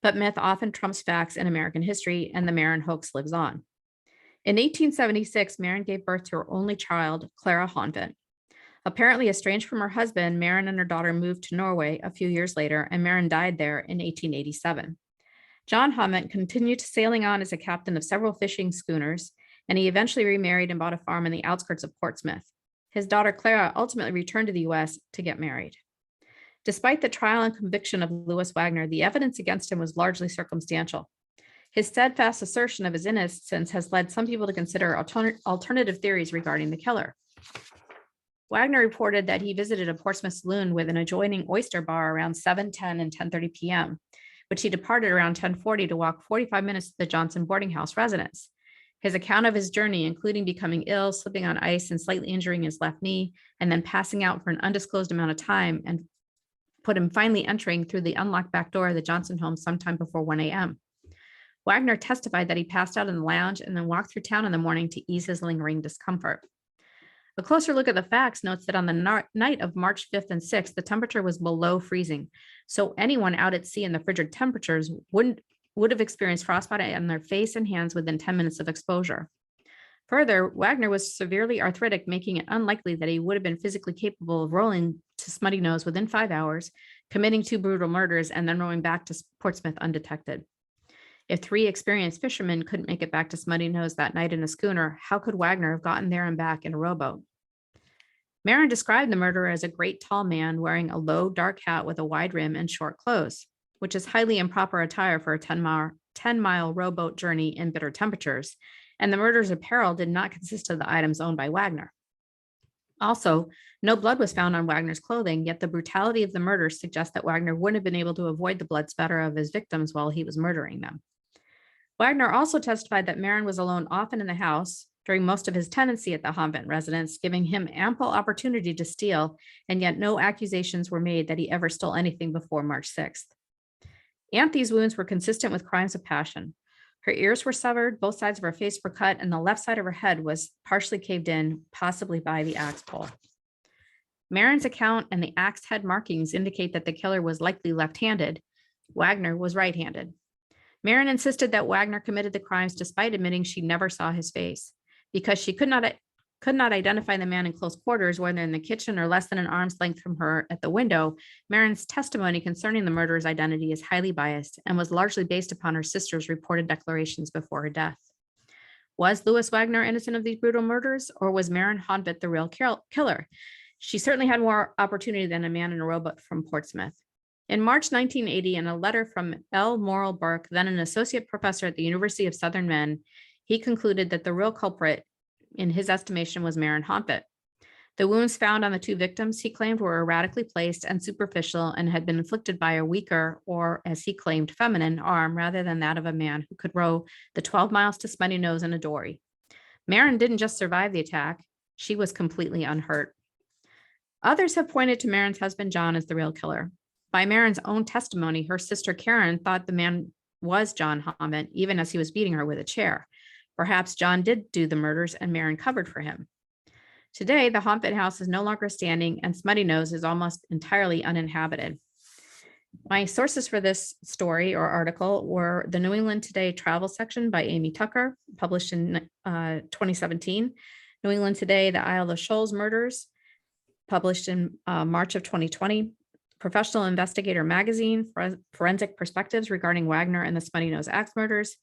Speaker 2: But myth often trumps facts in American history, and the Maren hoax lives on. In 1876, Maren gave birth to her only child, Clara Hompet. Apparently estranged from her husband, Maren and her daughter moved to Norway a few years later, and Maren died there in 1887. John Hompet continued sailing on as a captain of several fishing schooners, and he eventually remarried and bought a farm in the outskirts of Portsmouth. His daughter, Clara, ultimately returned to the U.S. to get married. Despite the trial and conviction of Louis Wagner, the evidence against him was largely circumstantial. His steadfast assertion of his innocence has led some people to consider alternative theories regarding the killer. Wagner reported that he visited a Portsmouth saloon with an adjoining oyster bar around 7:10 and 10:30 p.m., which he departed around 10:40 to walk 45 minutes to the Johnson boarding house residence. His account of his journey, including becoming ill, slipping on ice, and slightly injuring his left knee, and then passing out for an undisclosed amount of time, and put him finally entering through the unlocked back door of the Johnson home sometime before 1 a.m. Wagner testified that he passed out in the lounge and then walked through town in the morning to ease his lingering discomfort. A closer look at the facts notes that on the night of March 5th and 6th, the temperature was below freezing. So anyone out at sea in the frigid temperatures would have experienced frostbite on their face and hands within 10 minutes of exposure. Further, Wagner was severely arthritic, making it unlikely that he would have been physically capable of rolling to Smuttynose within 5 hours, committing 2 brutal murders, and then rowing back to Portsmouth undetected. If 3 experienced fishermen couldn't make it back to Smuttynose that night in a schooner, how could Wagner have gotten there and back in a rowboat? Maren described the murderer as a great tall man wearing a low, dark hat with a wide rim and short clothes, which is highly improper attire for a 10-mile rowboat journey in bitter temperatures, and the murderer's apparel did not consist of the items owned by Wagner. Also, no blood was found on Wagner's clothing, yet the brutality of the murder suggests that Wagner wouldn't have been able to avoid the blood spatter of his victims while he was murdering them. Wagner also testified that Maren was alone often in the house during most of his tenancy at the Hompet residence, giving him ample opportunity to steal, and yet no accusations were made that he ever stole anything before March 6th. Anthony's wounds were consistent with crimes of passion. Her ears were severed, both sides of her face were cut, and the left side of her head was partially caved in, possibly by the axe pole. Maren's account and the axe head markings indicate that the killer was likely left-handed. Wagner was right-handed. Maren insisted that Wagner committed the crimes despite admitting she never saw his face. Because she could not identify the man in close quarters, whether in the kitchen or less than an arm's length from her at the window, Maren's testimony concerning the murderer's identity is highly biased and was largely based upon her sister's reported declarations before her death. Was Louis Wagner innocent of these brutal murders, or was Maren Hompet the real killer? She certainly had more opportunity than a man in a rowboat from Portsmouth. In March 1980, in a letter from L. Morrill Burke, then an associate professor at the University of Southern Maine, he concluded that the real culprit, in his estimation, was Maren Hompet. The wounds found on the 2 victims, he claimed, were erratically placed and superficial and had been inflicted by a weaker, or as he claimed, feminine arm rather than that of a man who could row the 12 miles to Smuttynose in a dory. Maren didn't just survive the attack, she was completely unhurt. Others have pointed to Maren's husband, John, as the real killer. By Maren's own testimony, her sister Karen thought the man was John Hompet, even as he was beating her with a chair. Perhaps John did do the murders and Maren covered for him. Today, the Hompet house is no longer standing and Smuttynose is almost entirely uninhabited. My sources for this story or article were the New England Today travel section by Amy Tucker, published in 2017, New England Today, The Isle of Shoals Murders, published in March of 2020, Professional Investigator Magazine, Forensic Perspectives Regarding Wagner and the Smuttynose Axe Murders,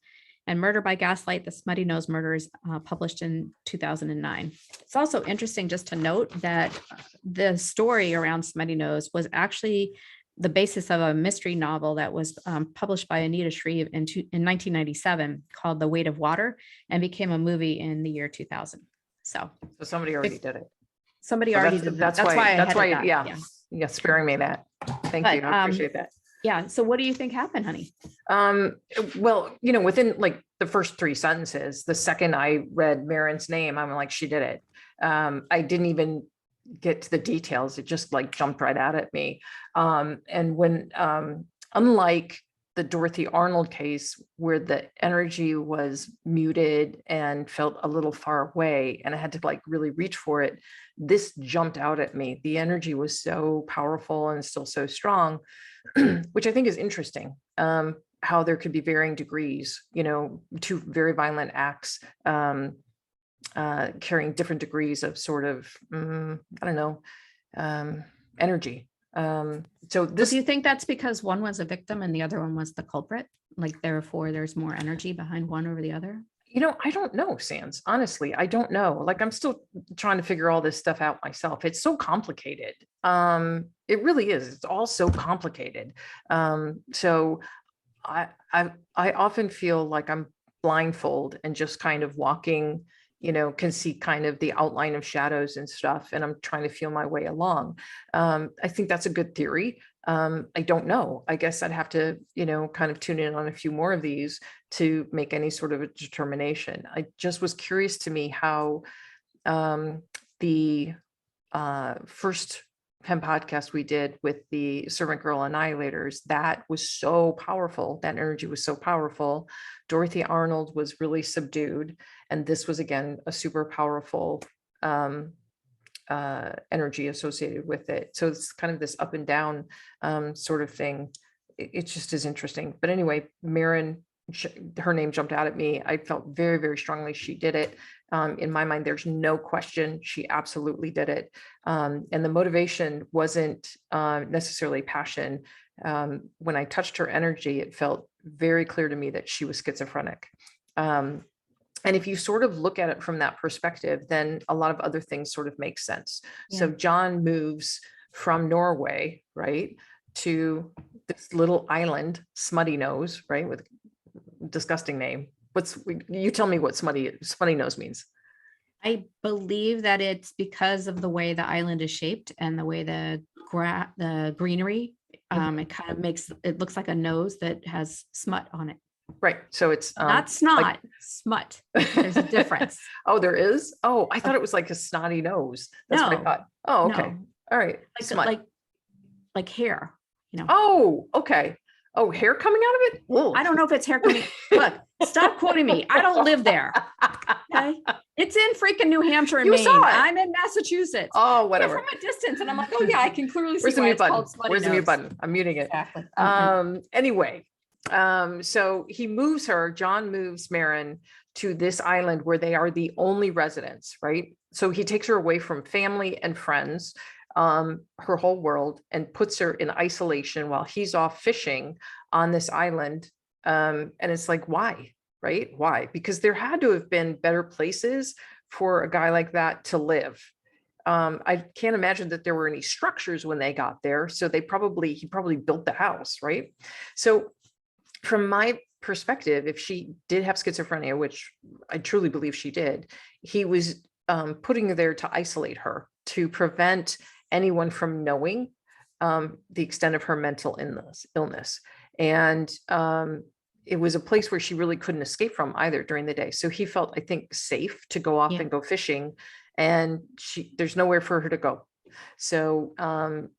Speaker 2: and Murder by Gaslight, the Smuttynose Murders, published in 2009. It's also interesting just to note that the story around Smuttynose was actually the basis of a mystery novel that was published by Anita Shreve in 1997 called The Weight of Water, and became a movie in the year 2000. So
Speaker 1: somebody already did it.
Speaker 2: Somebody
Speaker 1: So
Speaker 2: already did that.
Speaker 1: That's why.
Speaker 2: That's why.
Speaker 1: Yeah. Sparing me that. Thank you. I appreciate that.
Speaker 2: Yeah. So what do you think happened, honey?
Speaker 1: Well, within like the first 3 sentences, the second I read Marin's name, I'm like, she did it. I didn't even get to the details. It just like jumped right out at me. And when, unlike the Dorothy Arnold case, where the energy was muted and felt a little far away, and I had to like really reach for it, this jumped out at me. The energy was so powerful and still so strong, which I think is interesting. How there could be varying degrees, 2 very violent acts, carrying different degrees of sort of, energy. So
Speaker 2: Do you think that's because one was a victim and the other one was the culprit? Like, therefore, there's more energy behind one over the other?
Speaker 1: I don't know, Sans. Honestly, I don't know. Like, I'm still trying to figure all this stuff out myself. It's so complicated. It really is. It's all so complicated. So I often feel like I'm blindfold and just kind of walking, can see kind of the outline of shadows and stuff, and I'm trying to feel my way along. I think that's a good theory. I don't know. I guess I'd have to, kind of tune in on a few more of these to make any sort of a determination. I just was curious to me how the first PEMpodcast we did with the Servant Girl Annihilators, that was so powerful. That energy was so powerful. Dorothy Arnold was really subdued. And this was, again, a super powerful energy associated with it. So it's kind of this up and down sort of thing. It just is interesting. But anyway, Marin, her name jumped out at me. I felt very, very strongly she did it. In my mind, there's no question she absolutely did it. And the motivation wasn't necessarily passion. When I touched her energy, it felt very clear to me that she was schizophrenic. And if you sort of look at it from that perspective, then a lot of other things sort of make sense. Yeah. So John moves from Norway, right, to this little island, Smuttynose, right, with disgusting name. You tell me what Smuttynose means. I
Speaker 2: believe that it's because of the way the island is shaped and the way the greenery. It kind of it looks like a nose that has smut on it.
Speaker 1: Right. So it's
Speaker 2: not snot, smut. There's a difference.
Speaker 1: Oh, there is. Oh, I thought it was like a snotty nose. That's what I thought. Oh, okay. No. All right.
Speaker 2: Like hair.
Speaker 1: Oh, okay. Oh, hair coming out of it?
Speaker 2: Whoa. I don't know if it's hair coming. Look, stop quoting me. I don't live there. Okay. It's in freaking New Hampshire and Maine. I'm in Massachusetts.
Speaker 1: Oh, whatever.
Speaker 2: From a distance. And I'm like, oh yeah, I can clearly see why it's called Smuttynose.
Speaker 1: Where's the mute button? I'm muting it.
Speaker 2: Exactly.
Speaker 1: Anyway, so John moves Marin to this island where they are the only residents, right? So he takes her away from family and friends, her whole world, and puts her in isolation while he's off fishing on this island. And it's like, why, right? Why? Because there had to have been better places for a guy like that to live. I can't imagine that there were any structures when they got there. So he probably built the house, right? So from my perspective, if she did have schizophrenia, which I truly believe she did, he was putting her there to isolate her, to prevent anyone from knowing the extent of her mental illness. And it was a place where she really couldn't escape from either during the day. So he felt, I think, safe to go off and go fishing, and there's nowhere for her to go. So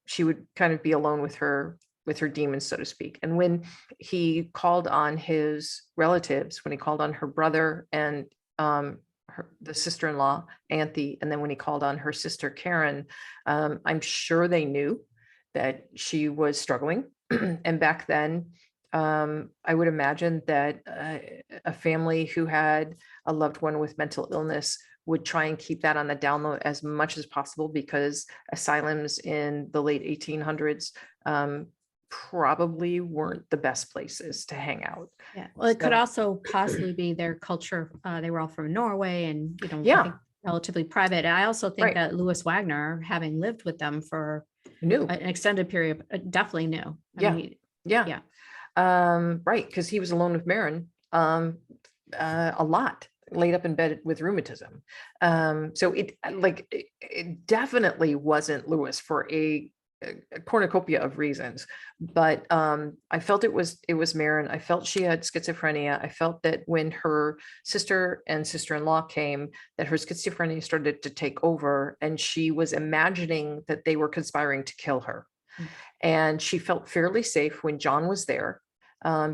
Speaker 1: she would kind of be alone with her demons, so to speak. And when he called on his relatives, when he called on her brother and the sister-in-law, Anthe, and then when he called on her sister, Karen, I'm sure they knew that she was struggling. And back then, I would imagine that a family who had a loved one with mental illness would try and keep that on the down low as much as possible, because asylums in the late 1800s probably weren't the best places to hang out.
Speaker 2: Yeah. Well, it could also possibly be their culture. They were all from Norway, and I think relatively private. And I also think that Louis Wagner, having lived with them for
Speaker 1: Knew.
Speaker 2: an extended period, definitely knew.
Speaker 1: Yeah. Right. Because he was alone with Marin a lot, laid up in bed with rheumatism. So it definitely wasn't Lewis for a cornucopia of reasons, but I felt it was Marin. I felt she had schizophrenia. I felt that when her sister and sister-in-law came, that her schizophrenia started to take over, and she was imagining that they were conspiring to kill her. And she felt fairly safe when John was there,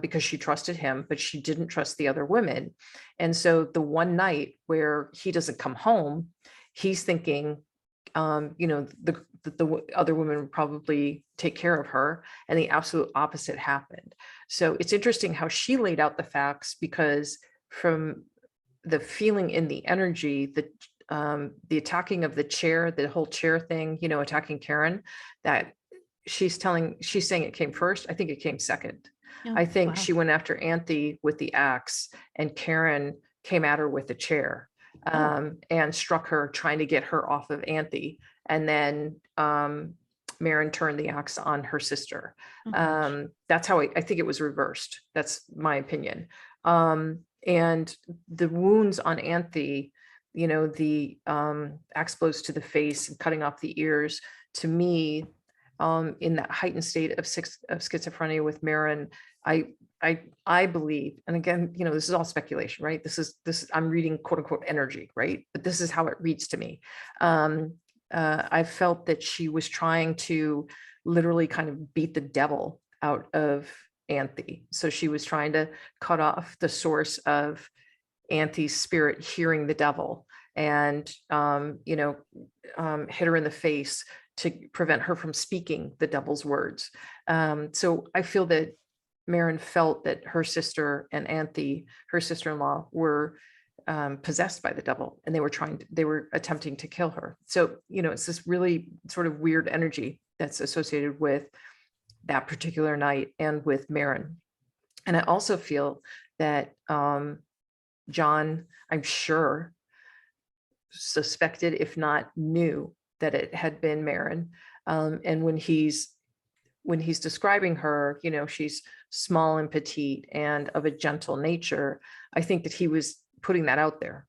Speaker 1: because she trusted him, but she didn't trust the other women. And so the one night where he doesn't come home, he's thinking, the other women would probably take care of her, and the absolute opposite happened. So it's interesting how she laid out the facts, because from the feeling in the energy, the attacking of the chair, the whole chair thing, attacking Karen, that she's saying it came first. I think it came second.
Speaker 2: Oh,
Speaker 1: I think
Speaker 2: wow.
Speaker 1: she went after Anthe with the axe, and Karen came at her with the chair, and struck her, trying to get her off of Anthe. And then Marin turned the axe on her sister. That's how I think it was reversed. That's my opinion. And the wounds on Anthe, the axe blows to the face and cutting off the ears, to me, in that heightened state of schizophrenia with Marin, I believe, and again, this is all speculation, right? This is I'm reading quote unquote energy, right? But this is how it reads to me. I felt that she was trying to literally kind of beat the devil out of Anthe. So she was trying to cut off the source of Anthe's spirit hearing the devil, and hit her in the face to prevent her from speaking the devil's words. So I feel that Marin felt that her sister and Anthe, her sister-in-law, were possessed by the devil, and they were attempting to kill her. So, it's this really sort of weird energy that's associated with that particular night and with Marin. And I also feel that John, I'm sure, suspected, if not knew, that it had been Marin. And when he's describing her, she's small and petite and of a gentle nature, I think that he was putting that out there.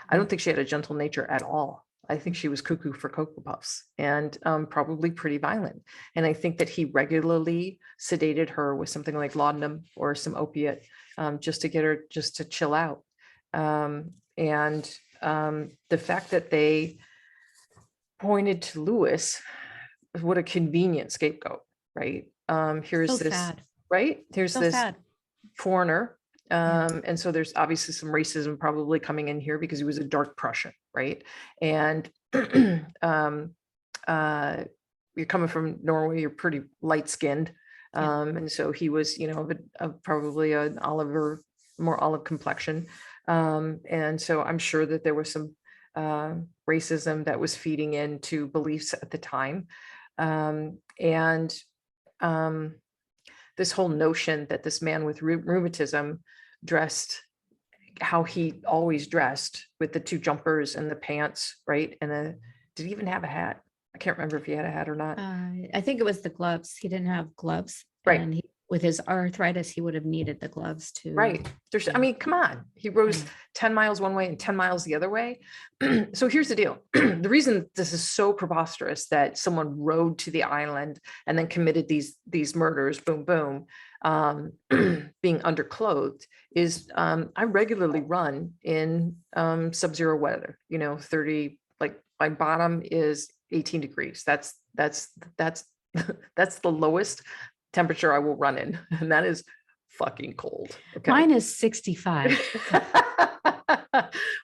Speaker 1: I don't think she had a gentle nature at all. I think she was cuckoo for Cocoa Puffs, and probably pretty violent. And I think that he regularly sedated her with something like laudanum or some opiate, just to get her just to chill out. And the fact that they pointed to Lewis, what a convenient scapegoat, right? Here's
Speaker 2: So
Speaker 1: this,
Speaker 2: sad.
Speaker 1: right? Here's
Speaker 2: So
Speaker 1: this
Speaker 2: sad.
Speaker 1: foreigner. And so there's obviously some racism probably coming in here, because he was a dark Prussian, right? And you're coming from Norway, you're pretty light skinned. And so he was, probably an more olive complexion. And so I'm sure that there was some racism that was feeding into beliefs at the time. And this whole notion that this man with rheumatism dressed how he always dressed, with the two jumpers and the pants, right? And did he even have a hat? I can't remember if he had a hat or not.
Speaker 2: I think it was the gloves. He didn't have gloves.
Speaker 1: Right.
Speaker 2: And with his arthritis, he would have needed the gloves too.
Speaker 1: Right. I mean, come on. He rose 10 miles one way and 10 miles the other way. So here's the deal. The reason this is so preposterous that someone rode to the island and then committed these murders, boom, boom, being underclothed, is I regularly run in sub-zero weather, 30, like my bottom is 18 degrees. That's the lowest temperature I will run in, and that is fucking cold. Okay.
Speaker 2: Mine is 65.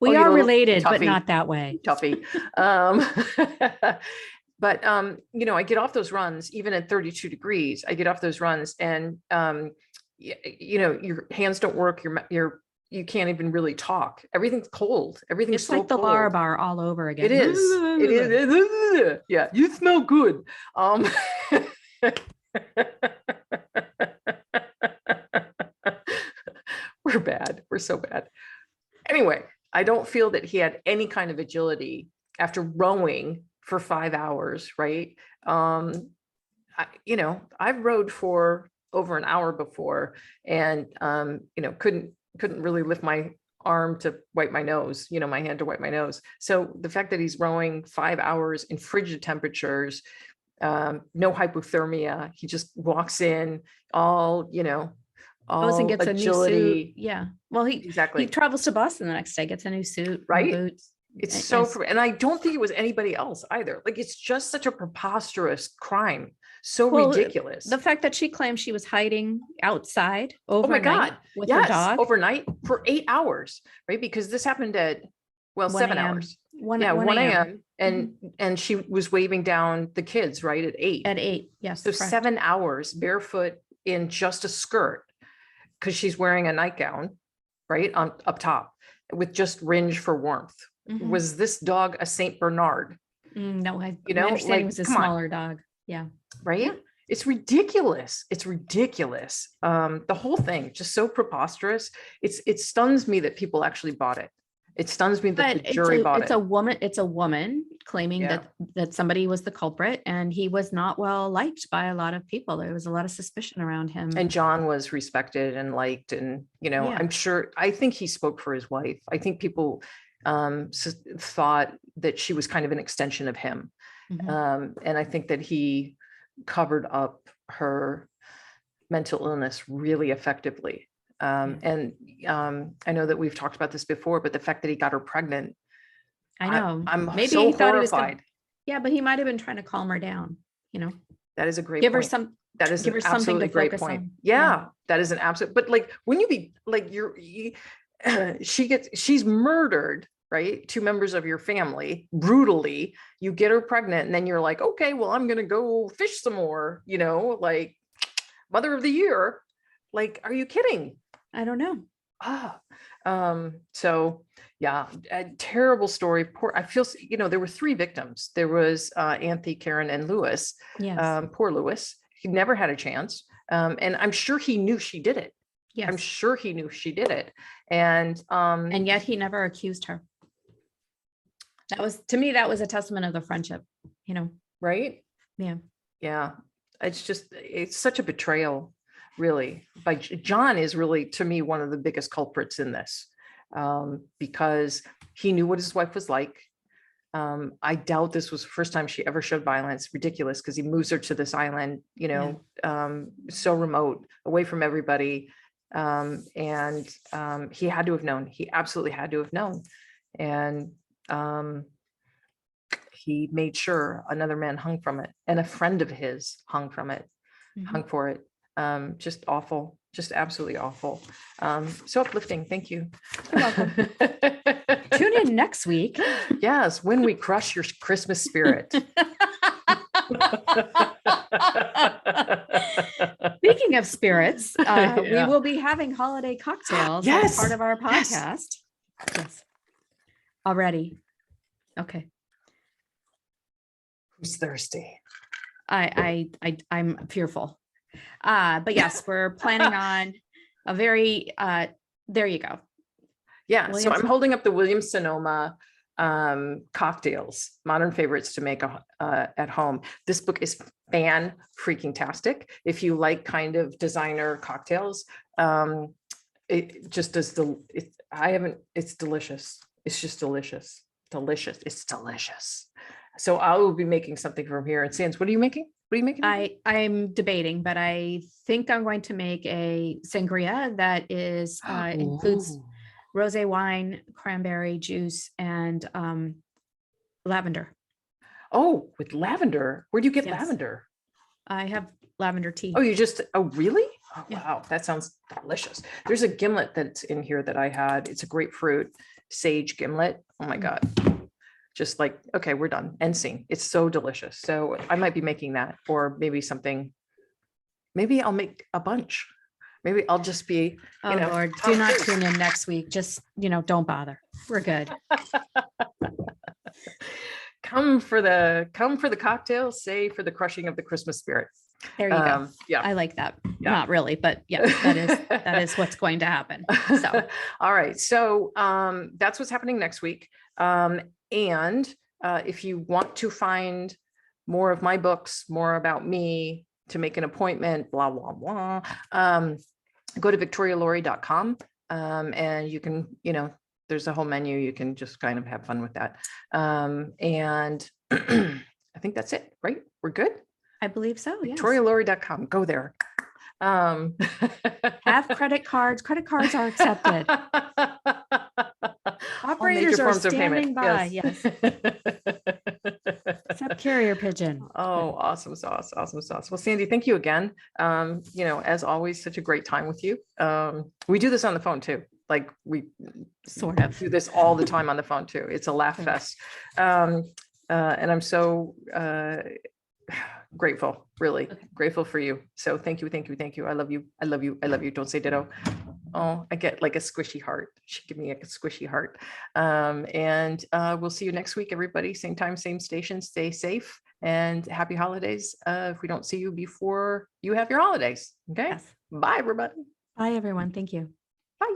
Speaker 2: We are related, but not that way.
Speaker 1: Tuffy. But I get off those runs even at 32 degrees. I get off those runs, and your hands don't work. You can't even really talk. Everything's cold. Everything's
Speaker 2: it's so like the
Speaker 1: cold.
Speaker 2: Lar all over again.
Speaker 1: It is. It is. Yeah, you smell good. We're bad. We're so bad. Anyway, I don't feel that he had any kind of agility after rowing for 5 hours, right? I've rode for over an hour before, and couldn't really lift my arm to wipe my nose, my hand to wipe my nose. So the fact that he's rowing 5 hours in frigid temperatures, no hypothermia, he just walks in all,
Speaker 2: Goes and
Speaker 1: all
Speaker 2: gets a new suit.
Speaker 1: agility.
Speaker 2: Yeah. Well, he
Speaker 1: Exactly.
Speaker 2: travels to Boston the next day, gets a new suit,
Speaker 1: Right?
Speaker 2: new boots.
Speaker 1: It's so, and I don't think it was anybody else either. Like, it's just such a preposterous crime. So ridiculous.
Speaker 2: The fact that she claimed she was hiding outside
Speaker 1: Oh my
Speaker 2: overnight
Speaker 1: God.
Speaker 2: with her dog.
Speaker 1: Overnight for 8 hours, right? Because this happened at, 7 hours.
Speaker 2: 1
Speaker 1: a.m. And she was waving down the kids, right? At 8.
Speaker 2: At 8, yes.
Speaker 1: So
Speaker 2: correct.
Speaker 1: 7 hours barefoot in just a skirt, because she's wearing a nightgown, right? Up top with just ringe for warmth. Was this dog a Saint Bernard?
Speaker 2: No, my understanding was a smaller dog. Yeah.
Speaker 1: Right. Yeah. It's ridiculous. It's ridiculous. The whole thing, just so preposterous. It stuns me that people actually bought it. It stuns me that the jury bought it.
Speaker 2: It's a woman claiming that somebody was the culprit, and he was not well liked by a lot of people. There was a lot of suspicion around him.
Speaker 1: And John was respected and liked, and I think he spoke for his wife. I think people thought that she was kind of an extension of him. And I think that he covered up her mental illness really effectively. And I know that we've talked about this before, but the fact that he got her pregnant,
Speaker 2: I know.
Speaker 1: I'm
Speaker 2: maybe
Speaker 1: so
Speaker 2: he thought
Speaker 1: horrified.
Speaker 2: But he might have been trying to calm her down.
Speaker 1: That is a great
Speaker 2: give
Speaker 1: point.
Speaker 2: her some.
Speaker 1: That is
Speaker 2: give
Speaker 1: an
Speaker 2: her something to
Speaker 1: absolutely great
Speaker 2: focus
Speaker 1: point.
Speaker 2: on.
Speaker 1: Yeah, that is an absolute. But like, when you be like, she's murdered, right? 2 members of your family brutally. You get her pregnant, and then you're like, okay, well, I'm gonna go fish some more. Like, mother of the year. Like, are you kidding?
Speaker 2: I don't know.
Speaker 1: So yeah, a terrible story. Poor, I feel, there were 3 victims. There was Anthony, Karen, and Lewis.
Speaker 2: Yes.
Speaker 1: Poor Lewis. He never had a chance. And I'm sure he knew she did it.
Speaker 2: Yes.
Speaker 1: I'm sure he knew she did it. And
Speaker 2: yet he never accused her. To me, that was a testament of the friendship,
Speaker 1: right?
Speaker 2: Yeah.
Speaker 1: Yeah. It's such a betrayal. Really, by John is really, to me, one of the biggest culprits in this, because he knew what his wife was like. I doubt this was the first time she ever showed violence. Ridiculous, because he moves her to this island, so remote, away from everybody, and he had to have known. He absolutely had to have known, and he made sure another man hung from it, and a friend of his hung from it, hung for it. Just awful, just absolutely awful. So uplifting. Thank you.
Speaker 2: You're welcome. Tune in next week.
Speaker 1: Yes, when we crush your Christmas spirit.
Speaker 2: Speaking of spirits, we will be having holiday cocktails as part of our podcast. Yes. Already. Okay.
Speaker 1: Who's thirsty?
Speaker 2: I'm fearful. But yes, we're planning on a very, there you go.
Speaker 1: Yeah. So I'm holding up the Williams Sonoma cocktails, modern favorites to make at home. This book is fan freaking tastic. If you like kind of designer cocktails, it just does it's delicious. It's just delicious. Delicious. It's delicious. So I will be making something from here. And Sans, what are you making? What are you making?
Speaker 2: I'm debating, but I think I'm going to make a sangria that is includes rosé wine, cranberry juice, and lavender.
Speaker 1: Oh, with lavender. Where do you get lavender?
Speaker 2: I have lavender tea.
Speaker 1: Oh, really? Oh, yeah. Wow. That sounds delicious. There's a gimlet that's in here that I had. It's a grapefruit sage gimlet. Oh my God. Just like, okay, we're done. End scene. It's so delicious. So I might be making that, or maybe something. Maybe I'll make a bunch. Maybe I'll just be,
Speaker 2: Lord, do not tune in next week. Just, don't bother. We're good.
Speaker 1: Come for the cocktail, say for the crushing of the Christmas spirit.
Speaker 2: There you go.
Speaker 1: Yeah.
Speaker 2: I like that. Yeah. Not really, but yeah, that is what's going to happen. So,
Speaker 1: all right. So that's what's happening next week. And if you want to find more of my books, more about me, to make an appointment, blah, blah, blah, go to victorialaurie.com. And you can, there's a whole menu. You can just kind of have fun with that. And I think that's it, right? We're good.
Speaker 2: I believe so. Yes.
Speaker 1: victorialaurie.com. Go there.
Speaker 2: Have credit cards. Credit cards are accepted. Operators are standing by. Yes. Except carrier pigeon.
Speaker 1: Oh, awesome sauce. Awesome sauce. Well, Sandy, thank you again. As always, such a great time with you. We do this on the phone too. Like we
Speaker 2: sort of
Speaker 1: do this all the time on the phone too. It's a laugh fest. And I'm so grateful, really grateful for you. So thank you. Thank you. Thank you. I love you. I love you. I love you. Don't say ditto. Oh, I get like a squishy heart. She give me a squishy heart. And we'll see you next week, everybody. Same time, same station. Stay safe and happy holidays. If we don't see you before you have your holidays. Okay.
Speaker 2: Yes.
Speaker 1: Bye, everybody.
Speaker 2: Bye, everyone. Thank you.
Speaker 1: Bye.